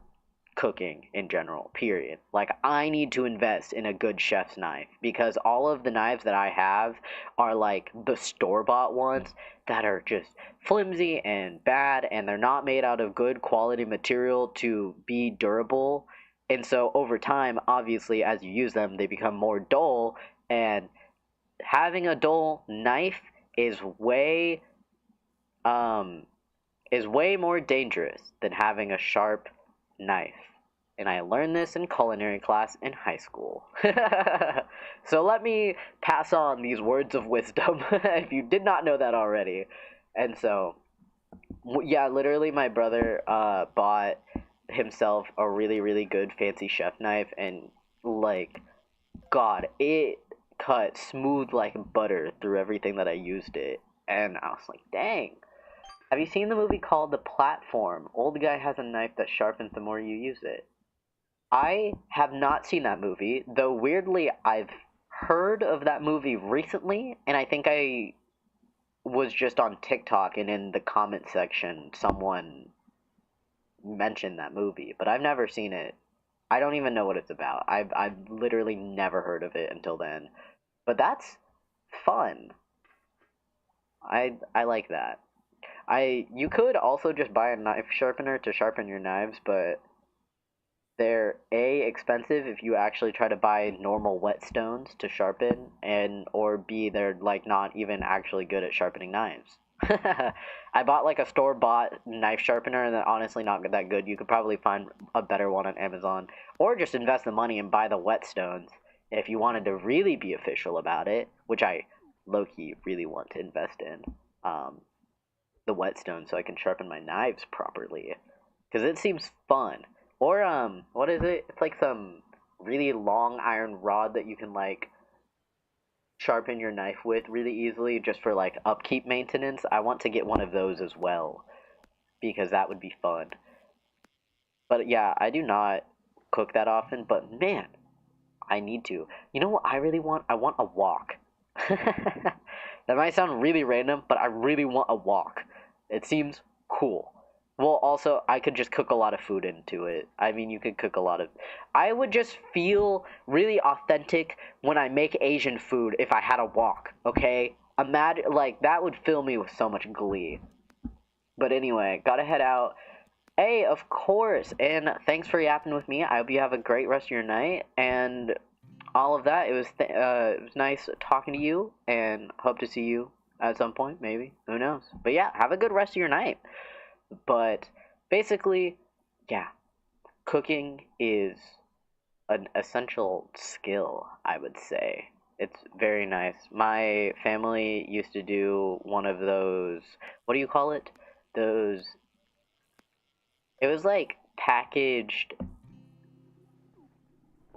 cooking in general, period. Like, I need to invest in a good chef's knife because all of the knives that I have are like the store-bought ones that are just flimsy and bad, and they're not made out of good quality material to be durable. And so over time, obviously, as you use them, they become more dull, and having a dull knife is um way more dangerous than having a sharp knife. And I learned this in culinary class in high school. So let me pass on these words of wisdom if you did not know that already. And so, yeah, literally, my brother bought himself a really, really good fancy chef knife, and like, God, it cut smooth like butter through everything that I used it. And I was like, dang. Have you seen the movie called The Platform? Old guy has a knife that sharpens the more you use it. I have not seen that movie, though weirdly I've heard of that movie recently, and I think I was just on TikTok, and in the comment section someone mentioned that movie, but I've never seen it. I don't even know what it's about. I've literally never heard of it until then. But that's fun. I like that. You could also just buy a knife sharpener to sharpen your knives, but they're A, expensive if you actually try to buy normal whetstones to sharpen, and or B, they're like not even actually good at sharpening knives. I bought like a store-bought knife sharpener, and they're honestly not that good. You could probably find a better one on Amazon, or just invest the money and buy the whetstones if you wanted to really be official about it, which I low-key really want to invest in. Um, the whetstone so I can sharpen my knives properly, because it seems fun. Or what is it? It's like some really long iron rod that you can like sharpen your knife with really easily just for like upkeep maintenance. I want to get one of those as well because that would be fun. But yeah, I do not cook that often, but man, I need to. You know what I really want? I want a wok. That might sound really random, but I really want a wok. It seems cool. Well, also, I could just cook a lot of food into it. I mean, you could cook a lot of. I would just feel really authentic when I make Asian food if I had a wok, okay? Imagine, like, that would fill me with so much glee. But anyway, gotta head out. Hey, of course, and thanks for yapping with me. I hope you have a great rest of your night, and all of that. It was nice talking to you, and hope to see you at some point, maybe. Who knows? But yeah, have a good rest of your night. But basically, yeah, cooking is an essential skill, I would say. It's very nice. My family used to do one of those, what do you call it? Those, it was like packaged.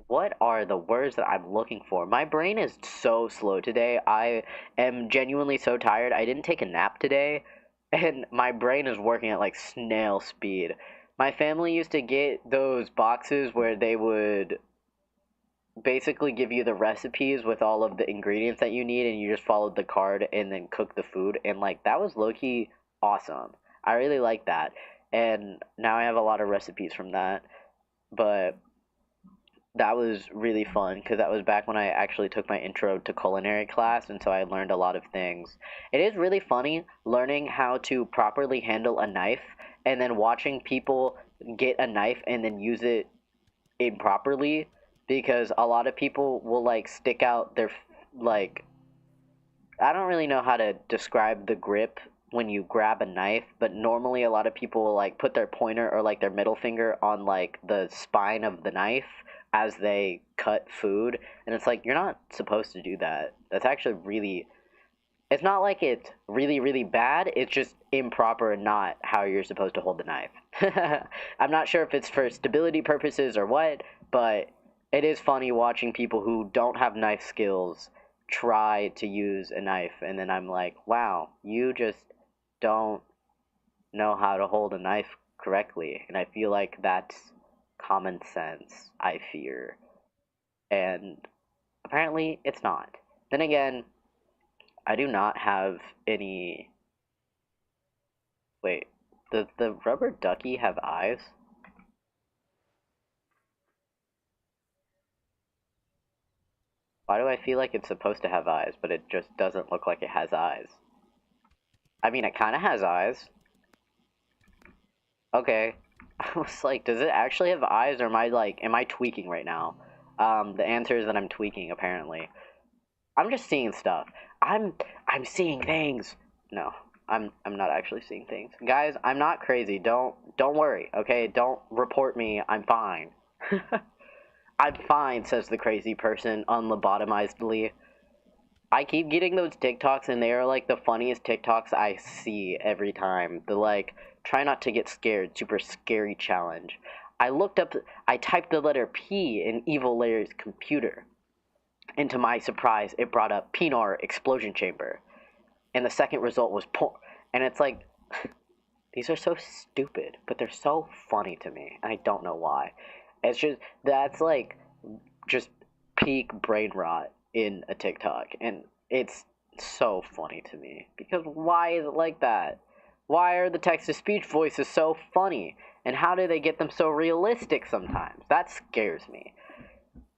What are the words that I'm looking for? My brain is so slow today. I am genuinely so tired. I didn't take a nap today, and my brain is working at like snail speed. My family used to get those boxes where they would basically give you the recipes with all of the ingredients that you need, and you just followed the card and then cook the food. And like, that was low-key awesome. I really like that. And now I have a lot of recipes from that. But that was really fun because that was back when I actually took my intro to culinary class, and so I learned a lot of things. It is really funny learning how to properly handle a knife and then watching people get a knife and then use it improperly, because a lot of people will like stick out their like, I don't really know how to describe the grip when you grab a knife, but normally a lot of people will like put their pointer or like their middle finger on like the spine of the knife as they cut food, and it's like, you're not supposed to do that. That's actually really, it's not like it's really really bad, it's just improper and not how you're supposed to hold the knife. I'm not sure if it's for stability purposes or what, but it is funny watching people who don't have knife skills try to use a knife, and then I'm like, wow, you just don't know how to hold a knife correctly. And I feel like that's common sense, I fear. And apparently it's not. Then again, I do not have any. Wait, does the rubber ducky have eyes? Why do I feel like it's supposed to have eyes, but it just doesn't look like it has eyes? I mean, it kind of has eyes. Okay. I was like, does it actually have eyes, or am I tweaking right now? The answer is that I'm tweaking, apparently. I'm just seeing stuff. I'm seeing things. No, I'm not actually seeing things. Guys, I'm not crazy. Don't worry, okay? Don't report me. I'm fine. I'm fine, says the crazy person unlobotomizedly. I keep getting those TikToks, and they are like the funniest TikToks I see every time. The like, try not to get scared, super scary challenge. I typed the letter P in Evil Larry's computer. And to my surprise, it brought up Pinar Explosion Chamber. And the second result was porn. And it's like, these are so stupid, but they're so funny to me. And I don't know why. It's just, that's like, just peak brain rot in a TikTok, and it's so funny to me because why is it like that? Why are the text-to-speech voices so funny, and how do they get them so realistic sometimes? That scares me.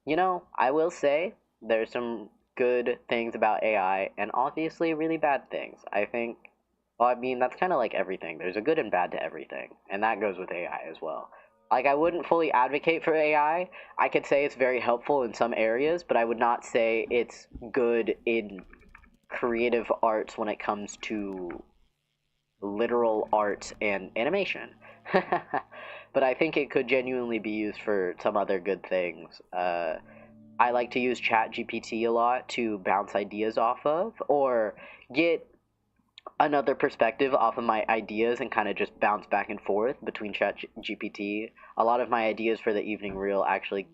You know, I will say there's some good things about AI and obviously really bad things. I think, well, I mean, that's kind of like everything. There's a good and bad to everything, and that goes with AI as well. Like, I wouldn't fully advocate for AI. I could say it's very helpful in some areas, but I would not say it's good in creative arts when it comes to literal art and animation. But I think it could genuinely be used for some other good things. I like to use ChatGPT a lot to bounce ideas off of, or get another perspective off of my ideas and kind of just bounce back and forth between ChatGPT. A lot of my ideas for the evening reel actually,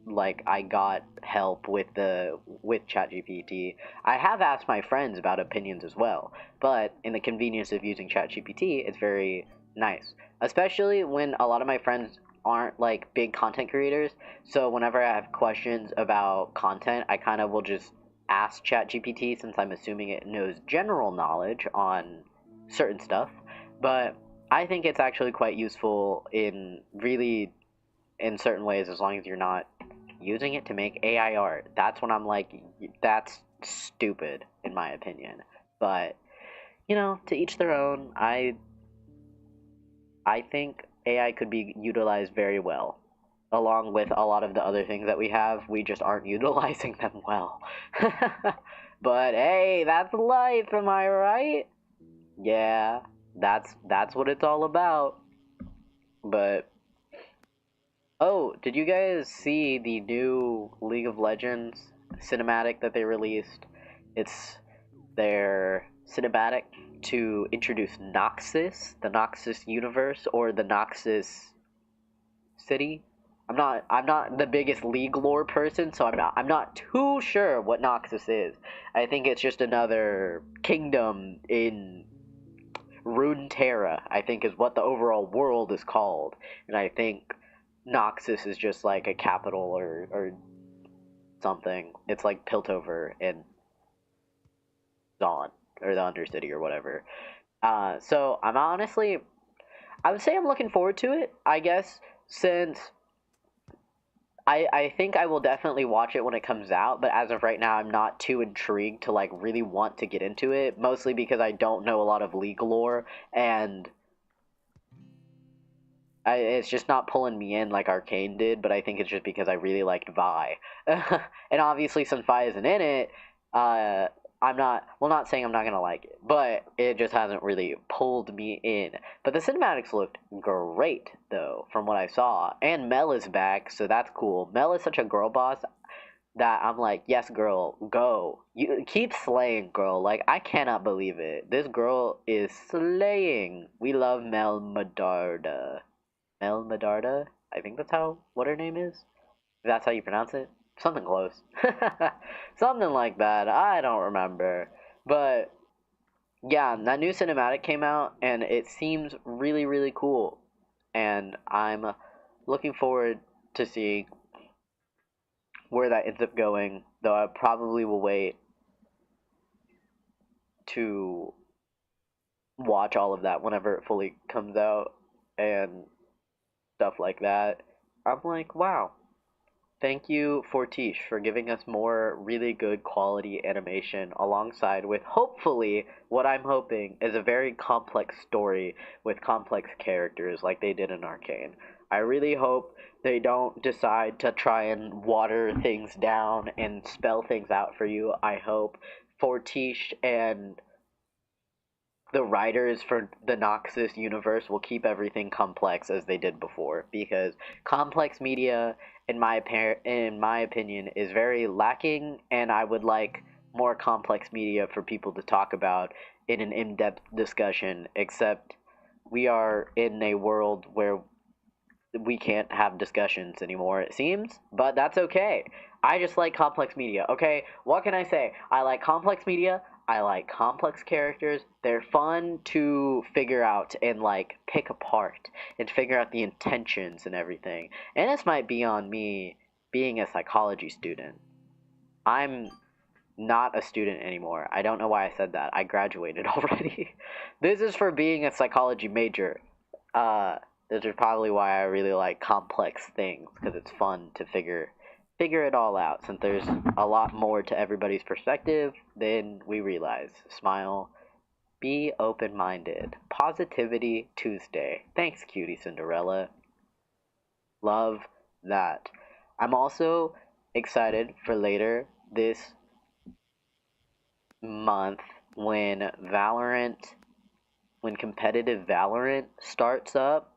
like, I got help with ChatGPT. I have asked my friends about opinions as well, but in the convenience of using ChatGPT, it's very nice, especially when a lot of my friends aren't like big content creators. So whenever I have questions about content, I kind of will just ask ChatGPT, since I'm assuming it knows general knowledge on certain stuff. But I think it's actually quite useful in really in certain ways, as long as you're not using it to make AI art. That's when I'm like, that's stupid in my opinion. But you know, to each their own. I think AI could be utilized very well, along with a lot of the other things that we have. We just aren't utilizing them well. But hey, that's life, am I right? Yeah, that's what it's all about. But oh, did you guys see the new League of Legends cinematic that they released? It's their cinematic to introduce Noxus, the Noxus universe, or the Noxus city. I'm not the biggest League lore person, so I'm not too sure what Noxus is. I think it's just another kingdom in Runeterra, I think is what the overall world is called. And I think Noxus is just like a capital or something. It's like Piltover and Dawn, or the Undercity or whatever. So I would say I'm looking forward to it, I guess, since I think I will definitely watch it when it comes out, but as of right now, I'm not too intrigued to like really want to get into it, mostly because I don't know a lot of League lore, and it's just not pulling me in like Arcane did, but I think it's just because I really liked Vi. And obviously, since Vi isn't in it, I'm not saying I'm not gonna like it, but it just hasn't really pulled me in. But the cinematics looked great, though, from what I saw. And Mel is back, so that's cool. Mel is such a girl boss that I'm like, yes, girl, go. You keep slaying, girl. Like, I cannot believe it. This girl is slaying. We love Mel Medarda. Mel Medarda? I think that's what her name is. If that's how you pronounce it. Something close. Something like that. I don't remember. But yeah, that new cinematic came out and it seems really, really cool. And I'm looking forward to seeing where that ends up going. Though I probably will wait to watch all of that whenever it fully comes out and stuff like that. I'm like, wow. Thank you, Fortiche, for giving us more really good quality animation alongside with hopefully what I'm hoping is a very complex story with complex characters like they did in Arcane. I really hope they don't decide to try and water things down and spell things out for you. I hope Fortiche and the writers for the Noxus universe will keep everything complex as they did before, because complex media, in my opinion, is very lacking, and I would like more complex media for people to talk about in an in-depth discussion. Except we are in a world where we can't have discussions anymore, it seems, but that's okay. I just like complex media, okay? What can I say? I like complex media. I like complex characters. They're fun to figure out and like pick apart and figure out the intentions and everything. And this might be on me being a psychology student. I'm not a student anymore. I don't know why I said that. I graduated already. This is for being a psychology major. Uh, this is probably why I really like complex things, because it's fun to figure it all out, since there's a lot more to everybody's perspective than we realize. Smile, be open-minded. Positivity Tuesday. Thanks, cutie Cinderella. Love that. I'm also excited for later this month when when competitive Valorant starts up,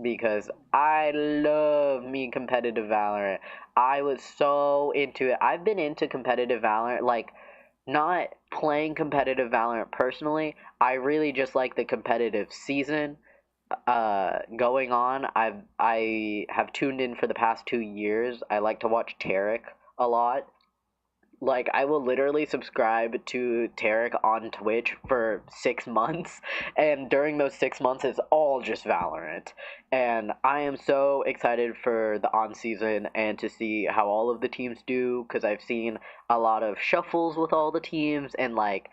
because I love me competitive Valorant. I was so into it. I've been into competitive Valorant, like, not playing competitive Valorant personally. I really just like the competitive season going on. I have tuned in for the past 2 years. I like to watch Tarek a lot. Like, I will literally subscribe to Tarek on Twitch for 6 months, and during those 6 months, it's all just Valorant. And I am so excited for the on season and to see how all of the teams do, because I've seen a lot of shuffles with all the teams, and like,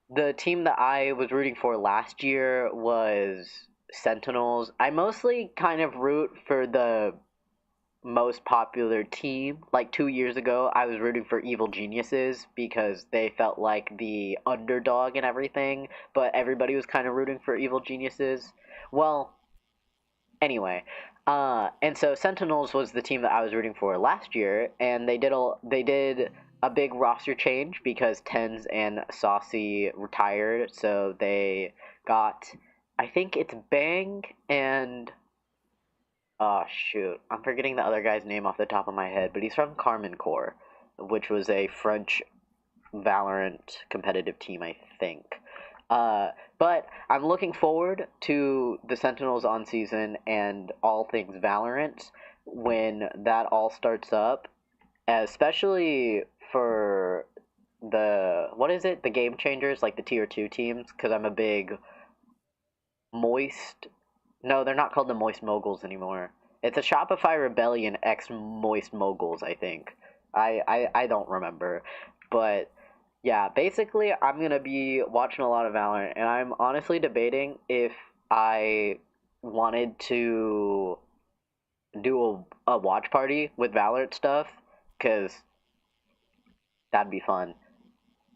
the team that I was rooting for last year was Sentinels. I mostly kind of root for the most popular team. Like 2 years ago, I was rooting for Evil Geniuses because they felt like the underdog and everything, but everybody was kind of rooting for Evil Geniuses. Well, anyway, and so Sentinels was the team that I was rooting for last year, and they did a big roster change because Tens and Saucy retired, so they got, I think it's Bang and oh shoot, I'm forgetting the other guy's name off the top of my head, but he's from Carmen Corps, which was a French Valorant competitive team, I think. But I'm looking forward to the Sentinels on season and all things Valorant when that all starts up, especially for the what is it? The game changers, like the tier 2 teams, because I'm a big Moist. No, they're not called the Moist Moguls anymore. It's a Shopify Rebellion X Moist Moguls, I think. I don't remember. But yeah, basically, I'm going to be watching a lot of Valorant, and I'm honestly debating if I wanted to do a watch party with Valorant stuff, because that'd be fun.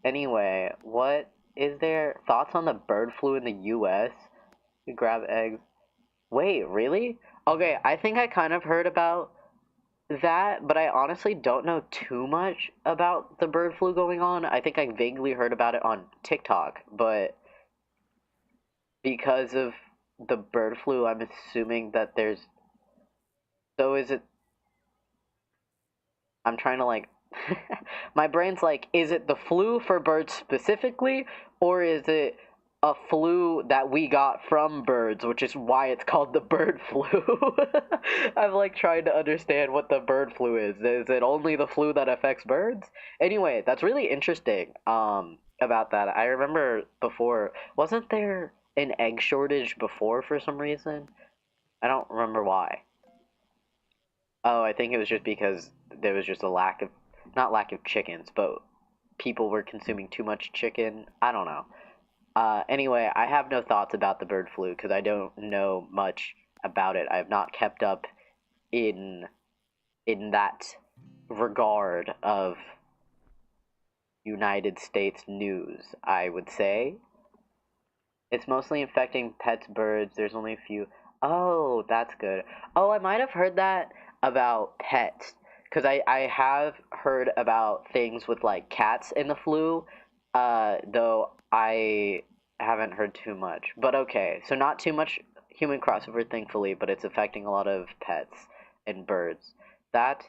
Anyway, what is there thoughts on the bird flu in the US? You grab eggs. Wait, really? Okay, I think I kind of heard about that, but I honestly don't know too much about the bird flu going on. I think I vaguely heard about it on TikTok, but because of the bird flu, I'm assuming that there's. So is it. I'm trying to like. My brain's like, is it the flu for birds specifically, or is it a flu that we got from birds, which is why it's called the bird flu? I'm like trying to understand what the bird flu is. Is it only the flu that affects birds? Anyway, that's really interesting. About that, I remember before, wasn't there an egg shortage before for some reason? I don't remember why. Oh, I think it was just because there was just a lack of, not lack of chickens, but people were consuming too much chicken. I don't know. Anyway, I have no thoughts about the bird flu because I don't know much about it. I have not kept up in in that regard of United States news, I would say. It's mostly infecting pets, birds. There's only a few. Oh, that's good. Oh, I might have heard that about pets. Because I have heard about things with, like, cats in the flu, though I haven't heard too much. But okay, so not too much human crossover, thankfully, but it's affecting a lot of pets and birds. That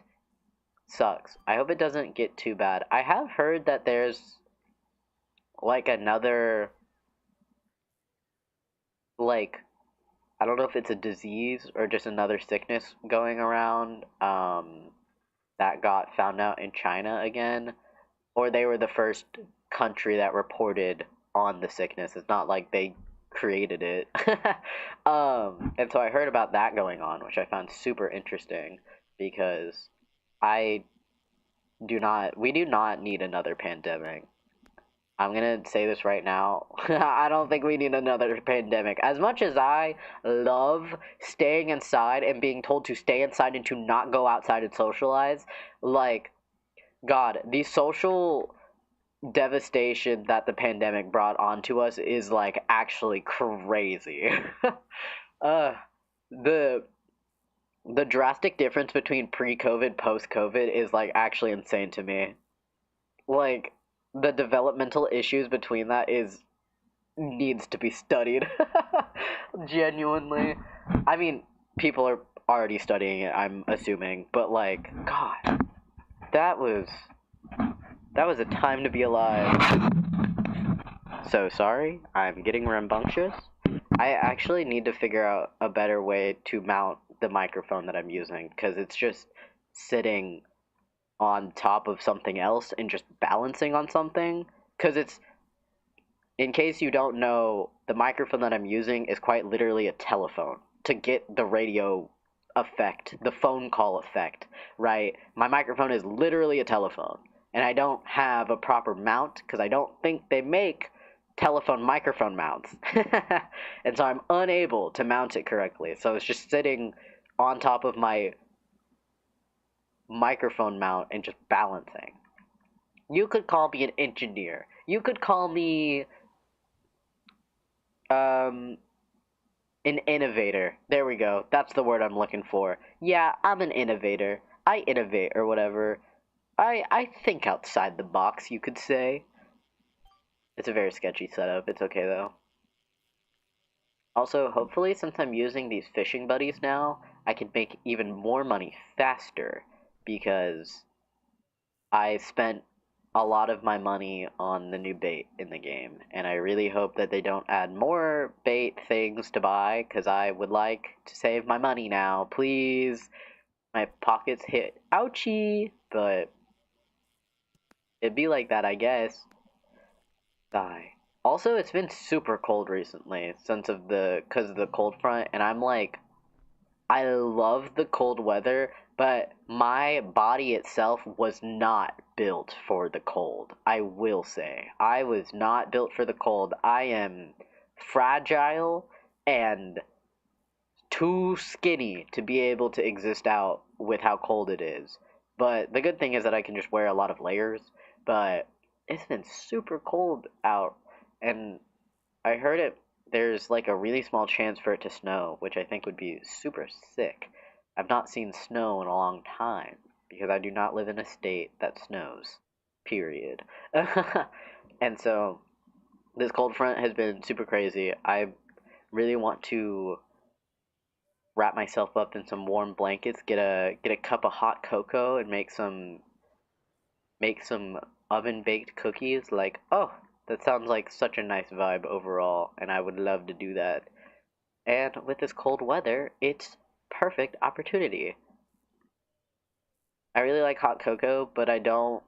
sucks. I hope it doesn't get too bad. I have heard that there's, like, another, like, I don't know if it's a disease or just another sickness going around that got found out in China again, or they were the first country that reported on the sickness. It's not like they created it. And so I heard about that going on, which I found super interesting because I we do not need another pandemic. I'm gonna say this right now. I don't think we need another pandemic. As much as I love staying inside and being told to stay inside and to not go outside and socialize, like, God, the social devastation that the pandemic brought onto us is, like, actually crazy. uh, the the drastic difference between pre-COVID, post-COVID is, like, actually insane to me. Like, the developmental issues between that is needs to be studied. Genuinely. I mean, people are already studying it, I'm assuming, but, like, God, that was a time to be alive. So sorry, I'm getting rambunctious. I actually need to figure out a better way to mount the microphone that I'm using, because it's just sitting on top of something else and just balancing on something. Because it's, in case you don't know, the microphone that I'm using is quite literally a telephone to get the radio effect, the phone call effect, right? My microphone is literally a telephone, and I don't have a proper mount because I don't think they make telephone microphone mounts. And so I'm unable to mount it correctly. So it's just sitting on top of my microphone mount and just balancing. You could call me an engineer. You could call me an innovator. There we go. That's the word I'm looking for. Yeah, I'm an innovator. I innovate or whatever. I think outside the box, you could say. It's a very sketchy setup. It's okay though. Also, hopefully, since I'm using these fishing buddies now, I can make even more money faster because I spent a lot of my money on the new bait in the game, and I really hope that they don't add more bait things to buy, because I would like to save my money now, please. My pockets hit ouchie, but it'd be like that, I guess. Sigh. Also, it's been super cold recently, because of the cold front, and I'm like, I love the cold weather, but my body itself was not built for the cold. I will say. I was not built for the cold. I am fragile and too skinny to be able to exist out with how cold it is. But the good thing is that I can just wear a lot of layers, but it's been super cold out, and I heard there's like a really small chance for it to snow, which I think would be super sick. I've not seen snow in a long time because I do not live in a state that snows. Period. And so this cold front has been super crazy. I really want to wrap myself up in some warm blankets, get a cup of hot cocoa and make some oven baked cookies. Like, oh, that sounds like such a nice vibe overall, and I would love to do that. And with this cold weather, it's perfect opportunity. I really like hot cocoa, but I don't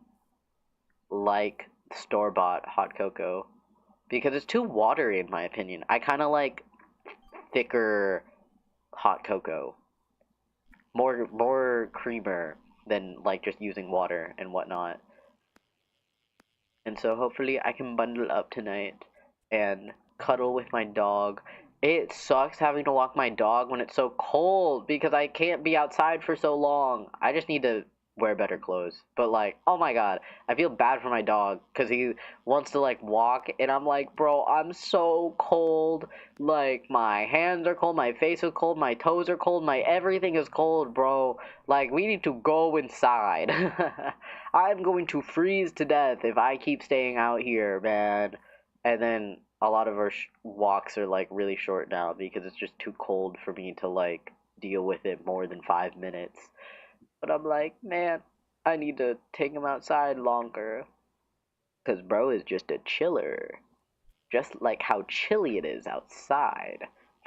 like store-bought hot cocoa because it's too watery in my opinion. I kind of like thicker hot cocoa, more creamer than like just using water and whatnot. And so hopefully I can bundle up tonight and cuddle with my dog it sucks having to walk my dog when it's so cold because I can't be outside for so long. I just need to wear better clothes. But like, oh my god, I feel bad for my dog because he wants to like walk, and I'm like, bro, I'm so cold. Like, my hands are cold, my face is cold, my toes are cold, my everything is cold, bro. Like, we need to go inside. I'm going to freeze to death if I keep staying out here, man. And then a lot of our walks are like really short now because it's just too cold for me to like deal with it more than 5 minutes. But I'm like, man, I need to take him outside longer. Because bro is just a chiller. Just like how chilly it is outside.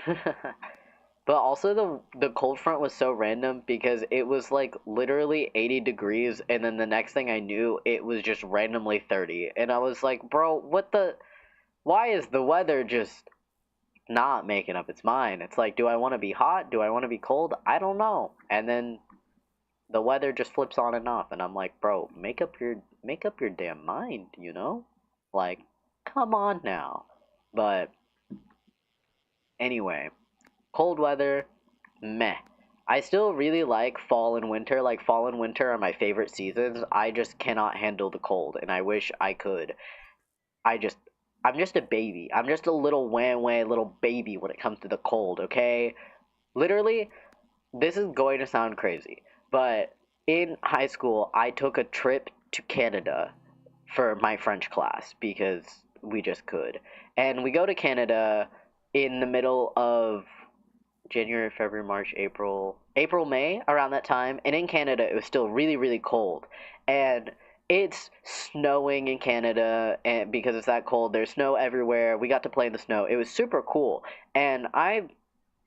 But also the cold front was so random because it was like literally 80 degrees, and then the next thing I knew it was just randomly 30. And I was like, bro, what the, why is the weather just not making up its mind? It's like, do I want to be hot? Do I want to be cold? I don't know. And then the weather just flips on and off, and I'm like, bro, make up your damn mind, you know? Like, come on now. But anyway, cold weather, meh. I still really like fall and winter. Like, fall and winter are my favorite seasons. I just cannot handle the cold, and I wish I could. I just, I'm just a baby. I'm just a little little baby when it comes to the cold, okay? Literally, this is going to sound crazy, but in high school, I took a trip to Canada for my French class because we just could. And we go to Canada in the middle of January, February, March, April, May, around that time. And in Canada, it was still really, really cold. And it's snowing in Canada, and because it's that cold, there's snow everywhere. We got to play in the snow. It was super cool. And I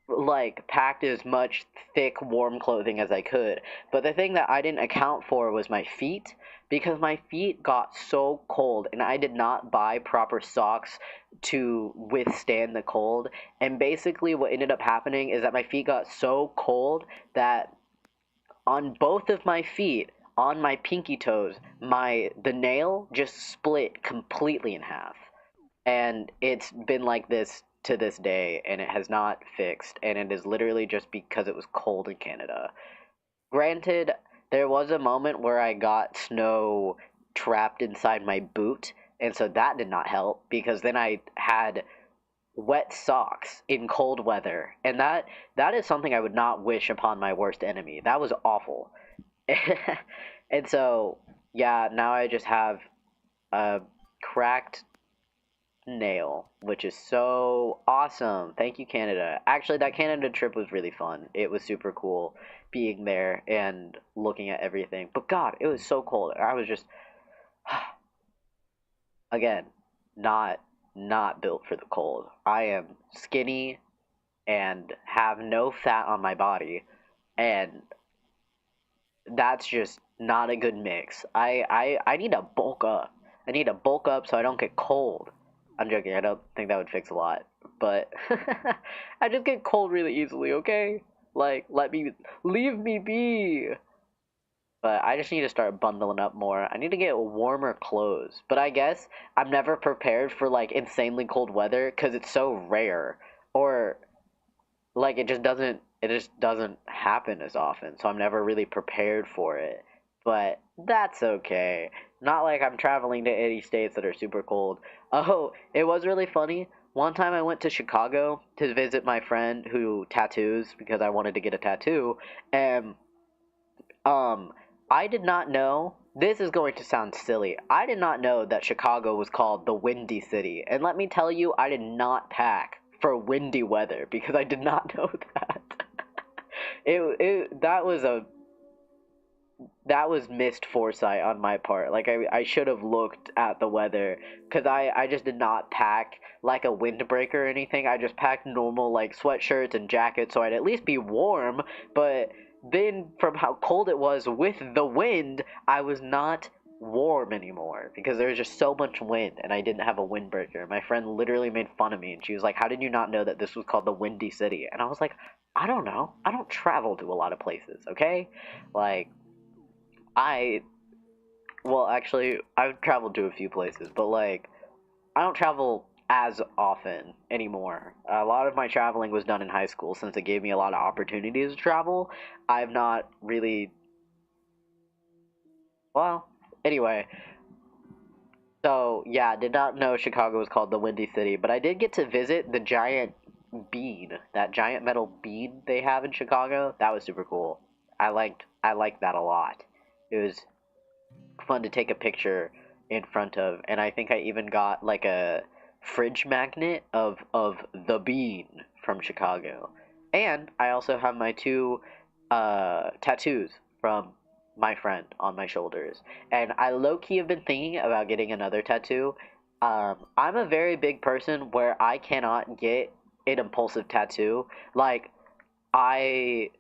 like packed as much thick warm clothing as I could. But the thing that I didn't account for was my feet, because my feet got so cold and I did not buy proper socks to withstand the cold. And basically what ended up happening is that my feet got so cold that on both of my feet, on my pinky toes, the nail just split completely in half. And it's been like this to this day, and it has not fixed, and it is literally just because it was cold in Canada. Granted, there was a moment where I got snow trapped inside my boot, and so that did not help because then I had wet socks in cold weather, and that is something I would not wish upon my worst enemy. That was awful. And so, yeah, now I just have a cracked nail, which is so awesome. Thank you, Canada. Actually, that Canada trip was really fun. It was super cool being there and looking at everything. But God, it was so cold. I was just again, not not built for the cold. I am skinny and have no fat on my body, and that's just not a good mix. I need to bulk up. I need to bulk up so I don't get cold. I'm joking. I don't think that would fix a lot, but I just get cold really easily. Okay, like leave me be. But I just need to start bundling up more. I need to get warmer clothes. But I guess I'm never prepared for like insanely cold weather because it's so rare, or like it just doesn't happen as often, so I'm never really prepared for it. But that's okay. Not like I'm traveling to any states that are super cold. Oh, it was really funny. One time I went to Chicago to visit my friend who tattoos because I wanted to get a tattoo, and um I did not know, this is going to sound silly. I did not know that Chicago was called the Windy City. And let me tell you, I did not pack for windy weather because I did not know that. That was missed foresight on my part. Like I should have looked at the weather because I just did not pack like a windbreaker or anything. I just packed normal like sweatshirts and jackets so I'd at least be warm. But then from how cold it was with the wind, I was not warm anymore because there was just so much wind and I didn't have a windbreaker. My friend literally made fun of me and she was like, "How did you not know that this was called the Windy City?" And I was like, "I don't know. I don't travel to a lot of places, okay? Like I well, actually, I've traveled to a few places, but like I don't travel as often anymore. A lot of my traveling was done in high school since it gave me a lot of opportunities to travel. I've not really, well, anyway. So, yeah, I did not know Chicago was called the Windy City, but I did get to visit the giant bean, that giant metal bean they have in Chicago. That was super cool. I liked that a lot. It was fun to take a picture in front of, and I think I even got like a fridge magnet of the bean from Chicago. And I also have my two tattoos from my friend on my shoulders. And I low key have been thinking about getting another tattoo. I'm a very big person where I cannot get an impulsive tattoo. Like, I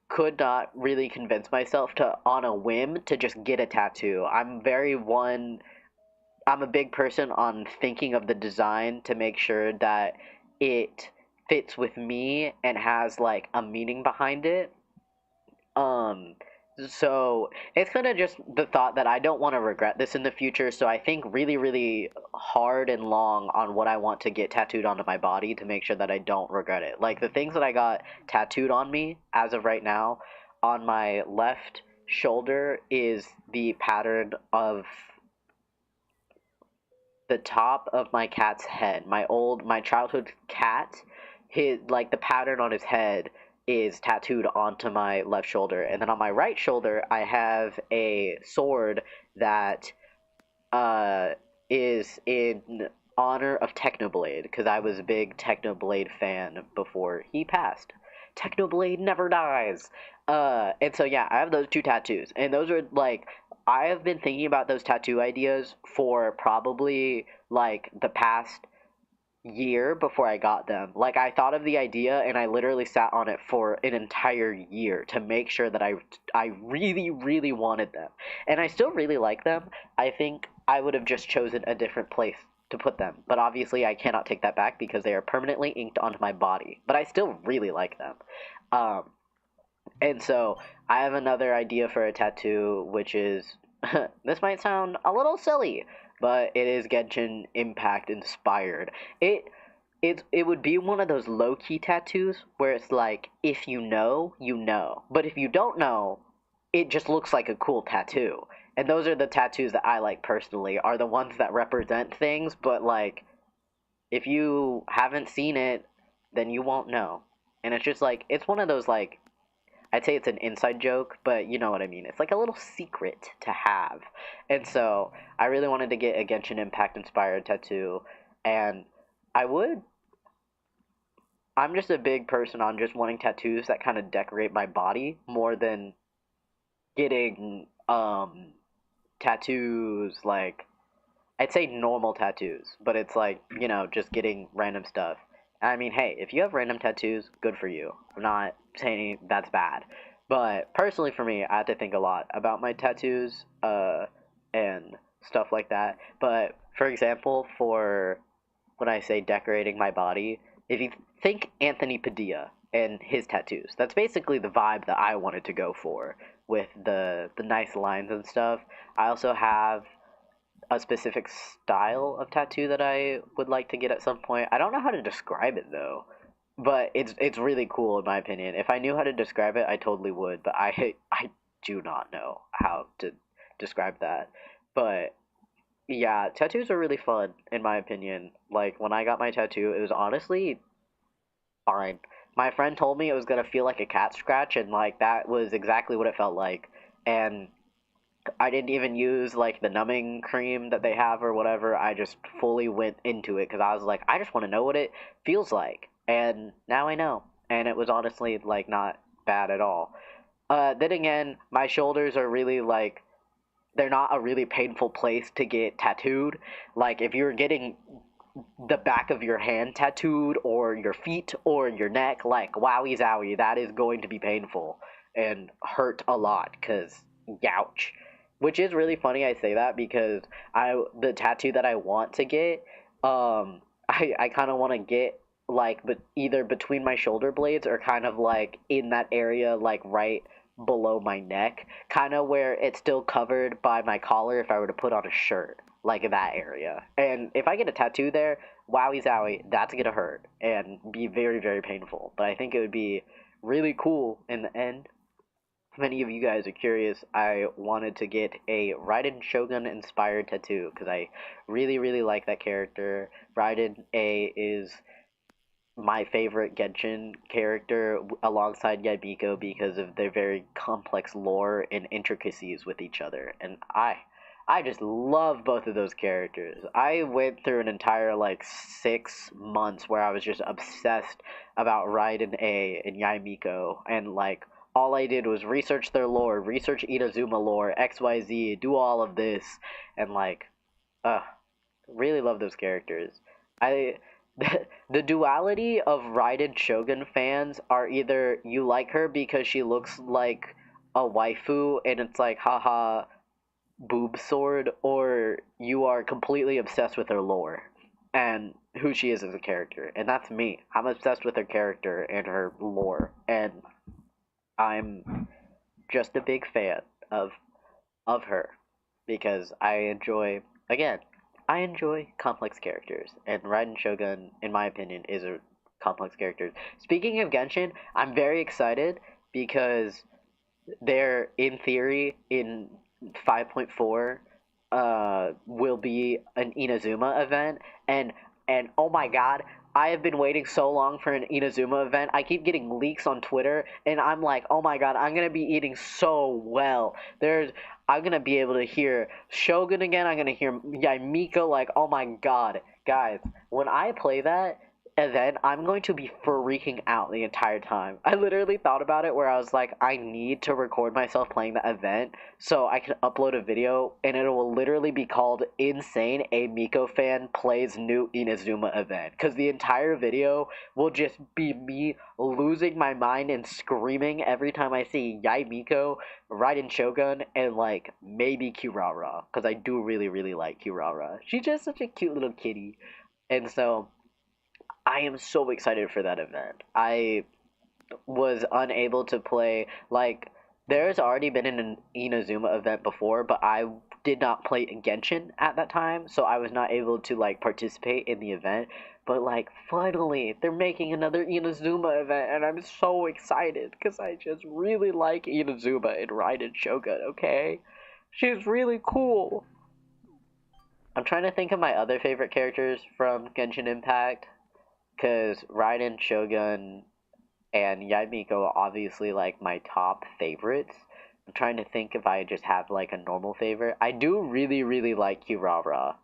could not really convince myself to, on a whim, to just get a tattoo. I'm a big person on thinking of the design to make sure that it fits with me and has like a meaning behind it. Um, so it's kind of just the thought that I don't want to regret this in the future. So I think really, really hard and long on what I want to get tattooed onto my body to make sure that I don't regret it. Like the things that I got tattooed on me as of right now, on my left shoulder is the pattern of the top of my cat's head. My childhood cat, his like the pattern on his head is tattooed onto my left shoulder, and then on my right shoulder I have a sword that uh is in honor of Technoblade because I was a big Technoblade fan before he passed. Technoblade never dies. And so yeah, I have those two tattoos, and those are like I have been thinking about those tattoo ideas for probably like the past year before I got them. Like I thought of the idea and I literally sat on it for an entire year to make sure that I really really wanted them. And I still really like them. I think I would have just chosen a different place to put them. But obviously I cannot take that back because they are permanently inked onto my body. But I still really like them. Um and so I have another idea for a tattoo, which is this might sound a little silly, but it is Genshin Impact inspired. It would be one of those low key tattoos where it's like if you know, you know, but if you don't know, it just looks like a cool tattoo. And those are the tattoos that I like personally, are the ones that represent things, but like if you haven't seen it, then you won't know. And it's just like it's one of those like I'd say it's an inside joke, but you know what I mean. It's like a little secret to have. And so I really wanted to get a Genshin Impact inspired tattoo. And I would. I'm just a big person on just wanting tattoos that kind of decorate my body more than getting tattoos like I'd say normal tattoos, but it's like, you know, just getting random stuff. I mean, hey, if you have random tattoos, good for you. I'm not saying that's bad. But personally for me, I have to think a lot about my tattoos and stuff like that. But for example, for when I say decorating my body, if you think Anthony Padilla and his tattoos, that's basically the vibe that I wanted to go for with the nice lines and stuff. I also have a specific style of tattoo that I would like to get at some point. I don't know how to describe it though, but it's really cool in my opinion. If I knew how to describe it, I totally would, but I do not know how to describe that. But yeah, tattoos are really fun in my opinion. Like when I got my tattoo, it was honestly fine. My friend told me it was gonna feel like a cat scratch, and like that was exactly what it felt like. And I didn't even use like the numbing cream that they have or whatever. I just fully went into it because I was like, I just want to know what it feels like, and now I know. And it was honestly like not bad at all. Then again, my shoulders are really like they're not a really painful place to get tattooed. Like if you're getting the back of your hand tattooed or your feet or your neck, like wowie zowie, that is going to be painful and hurt a lot because youch. Which is really funny I say that because the tattoo that I want to get, I kind of want to get like but either between my shoulder blades or kind of like in that area like right below my neck, kind of where it's still covered by my collar if I were to put on a shirt, like that area. And if I get a tattoo there, wowie zowie, that's gonna hurt and be very, very painful. But I think it would be really cool in the end. If many of you guys are curious, I wanted to get a Raiden Shogun inspired tattoo because I really, really like that character. Raiden A is my favorite Genshin character alongside Yaibiko because of their very complex lore and intricacies with each other. And I just love both of those characters. I went through an entire like 6 months where I was just obsessed about Raiden A and Yaimiko, and like all I did was research their lore, research Inazuma lore, XYZ, do all of this, and like, uh, really love those characters. I the duality of Raiden Shogun fans are either you like her because she looks like a waifu and it's like haha boob sword, or you are completely obsessed with her lore and who she is as a character. And that's me. I'm obsessed with her character and her lore, and I'm just a big fan of her because I enjoy, again, I enjoy complex characters, and Raiden Shogun, in my opinion, is a complex character. Speaking of Genshin, I'm very excited because there, in theory, in 5.4, will be an Inazuma event, and oh my god, I have been waiting so long for an Inazuma event. I keep getting leaks on Twitter, and I'm like, oh my god, I'm gonna be eating so well. I'm gonna be able to hear Shogun again. I'm gonna hear Yaimiko. Like, oh my god, guys, when I play that, and then I'm going to be freaking out the entire time. I literally thought about it where I was like, I need to record myself playing the event so I can upload a video, and it will literally be called Insane A Miko Fan Plays New Inazuma Event. Because the entire video will just be me losing my mind and screaming every time I see Yai Miko, Raiden Shogun, and like maybe Kirara. Because I do really, really like Kirara. She's just such a cute little kitty. And so I am so excited for that event. I was unable to play, like, there's already been an Inazuma event before, but I did not play Genshin at that time, so I was not able to like participate in the event. But like finally they're making another Inazuma event, and I'm so excited because I just really like Inazuma and Raiden Shogun, okay? She's really cool. I'm trying to think of my other favorite characters from Genshin Impact, because Raiden, Shogun, and Yaimiko are obviously like my top favorites. I'm trying to think if I just have like a normal favorite. I do really, really like Kirara.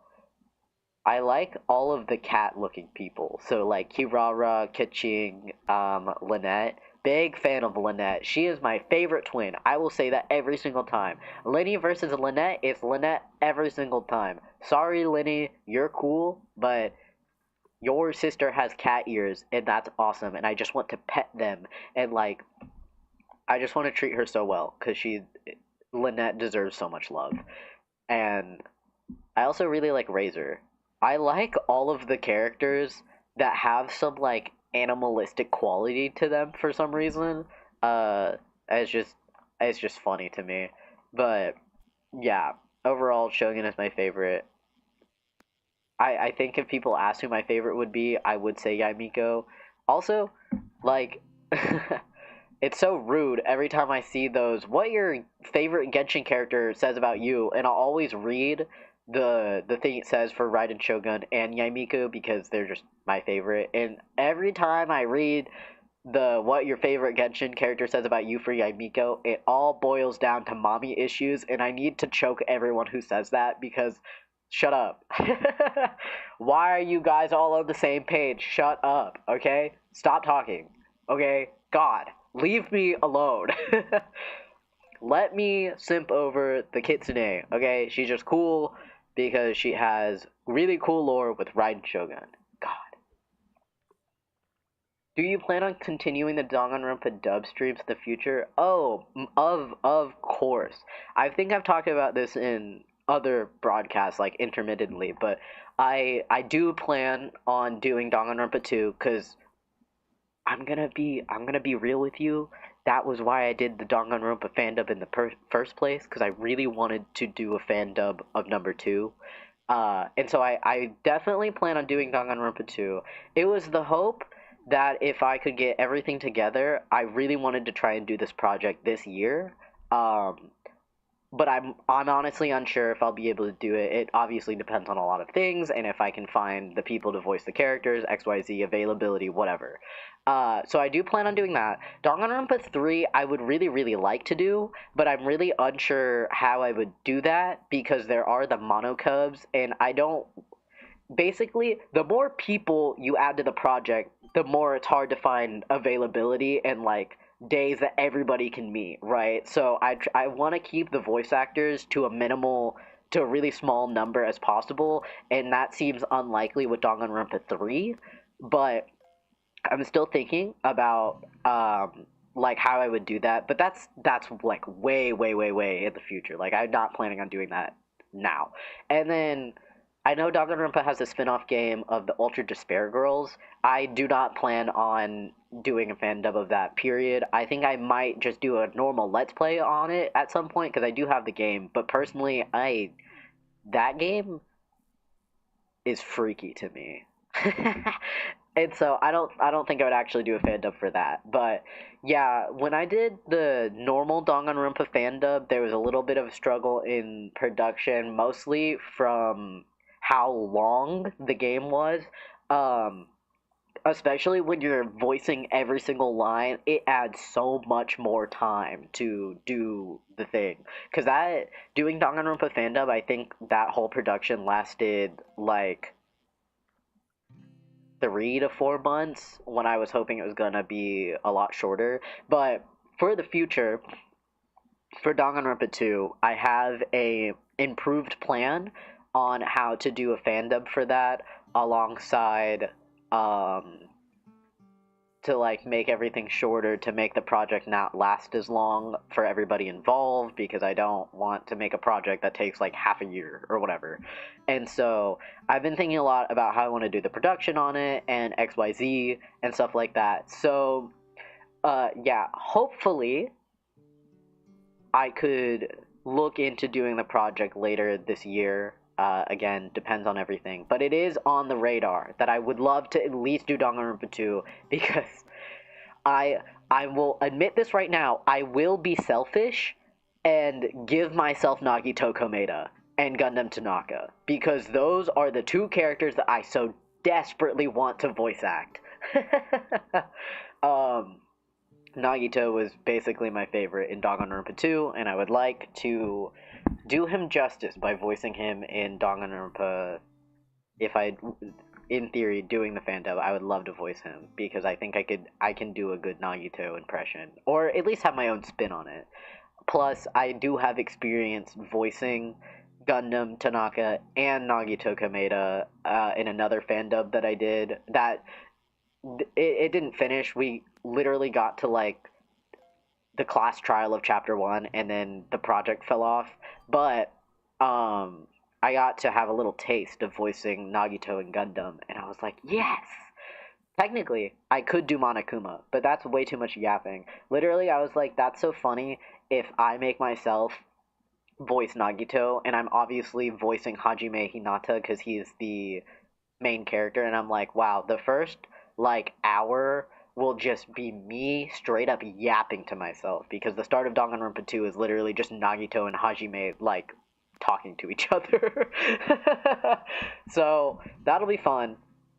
I like all of the cat looking people. So like Kirara, Keqing, Lynette. Big fan of Lynette. She is my favorite twin. I will say that every single time. Lenny versus Lynette, it's Lynette every single time. Sorry, Lenny, you're cool, but your sister has cat ears, and that's awesome, and I just want to pet them, and like I just want to treat her so well because Lynette deserves so much love. And I also really like Razor. I like all of the characters that have some like animalistic quality to them for some reason. It's just funny to me. But yeah, overall Shogun is my favorite. I think if people asked who my favorite would be, I would say Yaimiko. Also, like, it's so rude every time I see those, what your favorite Genshin character says about you, and I'll always read the thing it says for Raiden Shogun and Yaimiko because they're just my favorite. And every time I read the what your favorite Genshin character says about you for Yaimiko, it all boils down to mommy issues, and I need to choke everyone who says that because shut up. Why are you guys all on the same page? Shut up, okay? Stop talking, okay? God, leave me alone. Let me simp over the Kitsune, okay? She's just cool because she has really cool lore with Raiden Shogun. God. Do you plan on continuing the Danganronpa dub streams in the future? Oh, of course. I think I've talked about this in other broadcasts, like intermittently, but I do plan on doing Danganronpa 2 because I'm gonna be real with you. that was why I did the Danganronpa fan dub in the first place, because I really wanted to do a fan dub of number two. And so I definitely plan on doing Danganronpa 2. It was the hope that if I could get everything together, I really wanted to try and do this project this year. Um, but I'm honestly unsure if I'll be able to do it. It obviously depends on a lot of things, and if I can find the people to voice the characters, XYZ, availability, whatever. So I do plan on doing that. Danganronpa 3, I would really, really like to do, but I'm really unsure how I would do that because there are the mono cubs, and I don't. Basically, the more people you add to the project, the more it's hard to find availability and like days that everybody can meet, right? So I want to keep the voice actors to a minimal to a really small number as possible, and that seems unlikely with Danganronpa 3, but I'm still thinking about like how I would do that, but that's like way way way way in the future. Like I'm not planning on doing that now. And then I know Danganronpa has a spin-off game of the Ultra Despair Girls. I do not plan on doing a fan dub of that, period. I think I might just do a normal let's play on it at some point because I do have the game, but personally I that game is freaky to me. And so I don't think I would actually do a fan dub for that. But yeah, when I did the normal Danganronpa fan dub, there was a little bit of a struggle in production, mostly from how long the game was. Um, Especially when you're voicing every single line, it adds so much more time to do the thing. Because that doing Danganronpa fan dub, I think that whole production lasted like 3 to 4 months when I was hoping it was gonna be a lot shorter. But for the future, for Danganronpa 2, I have a improved plan on how to do a fan dub for that alongside um to like make everything shorter to make the project not last as long for everybody involved because I don't want to make a project that takes like half a year or whatever. And so I've been thinking a lot about how I want to do the production on it and XYZ and stuff like that. So yeah, hopefully I could look into doing the project later this year. Again, depends on everything, but it is on the radar that I would love to at least do Danganronpa 2 because I I will admit this right now. I will be selfish and give myself Nagito Komeda and Gundam Tanaka because those are the two characters that I so desperately want to voice act. um, Nagito was basically my favorite in Danganronpa 2, and I would like to do him justice by voicing him in Danganronpa. If I, in theory, doing the fan dub, I would love to voice him because I think I can do a good Nagito impression, or at least have my own spin on it. Plus, I do have experience voicing Gundam Tanaka and Nagito Kameda in another fan dub that I did. That it didn't finish. We literally got to like the class trial of chapter one, and then the project fell off. But I got to have a little taste of voicing Nagito and Gundam, and I was like, yes. Technically, I could do Monokuma, but that's way too much yapping. Literally, I was like, that's so funny if I make myself voice Nagito, and I'm obviously voicing Hajime Hinata because he's the main character, and I'm like, wow, the first like hour will just be me straight up yapping to myself because the start of Danganronpa 2 is literally just Nagito and Hajime like talking to each other. So that'll be fun.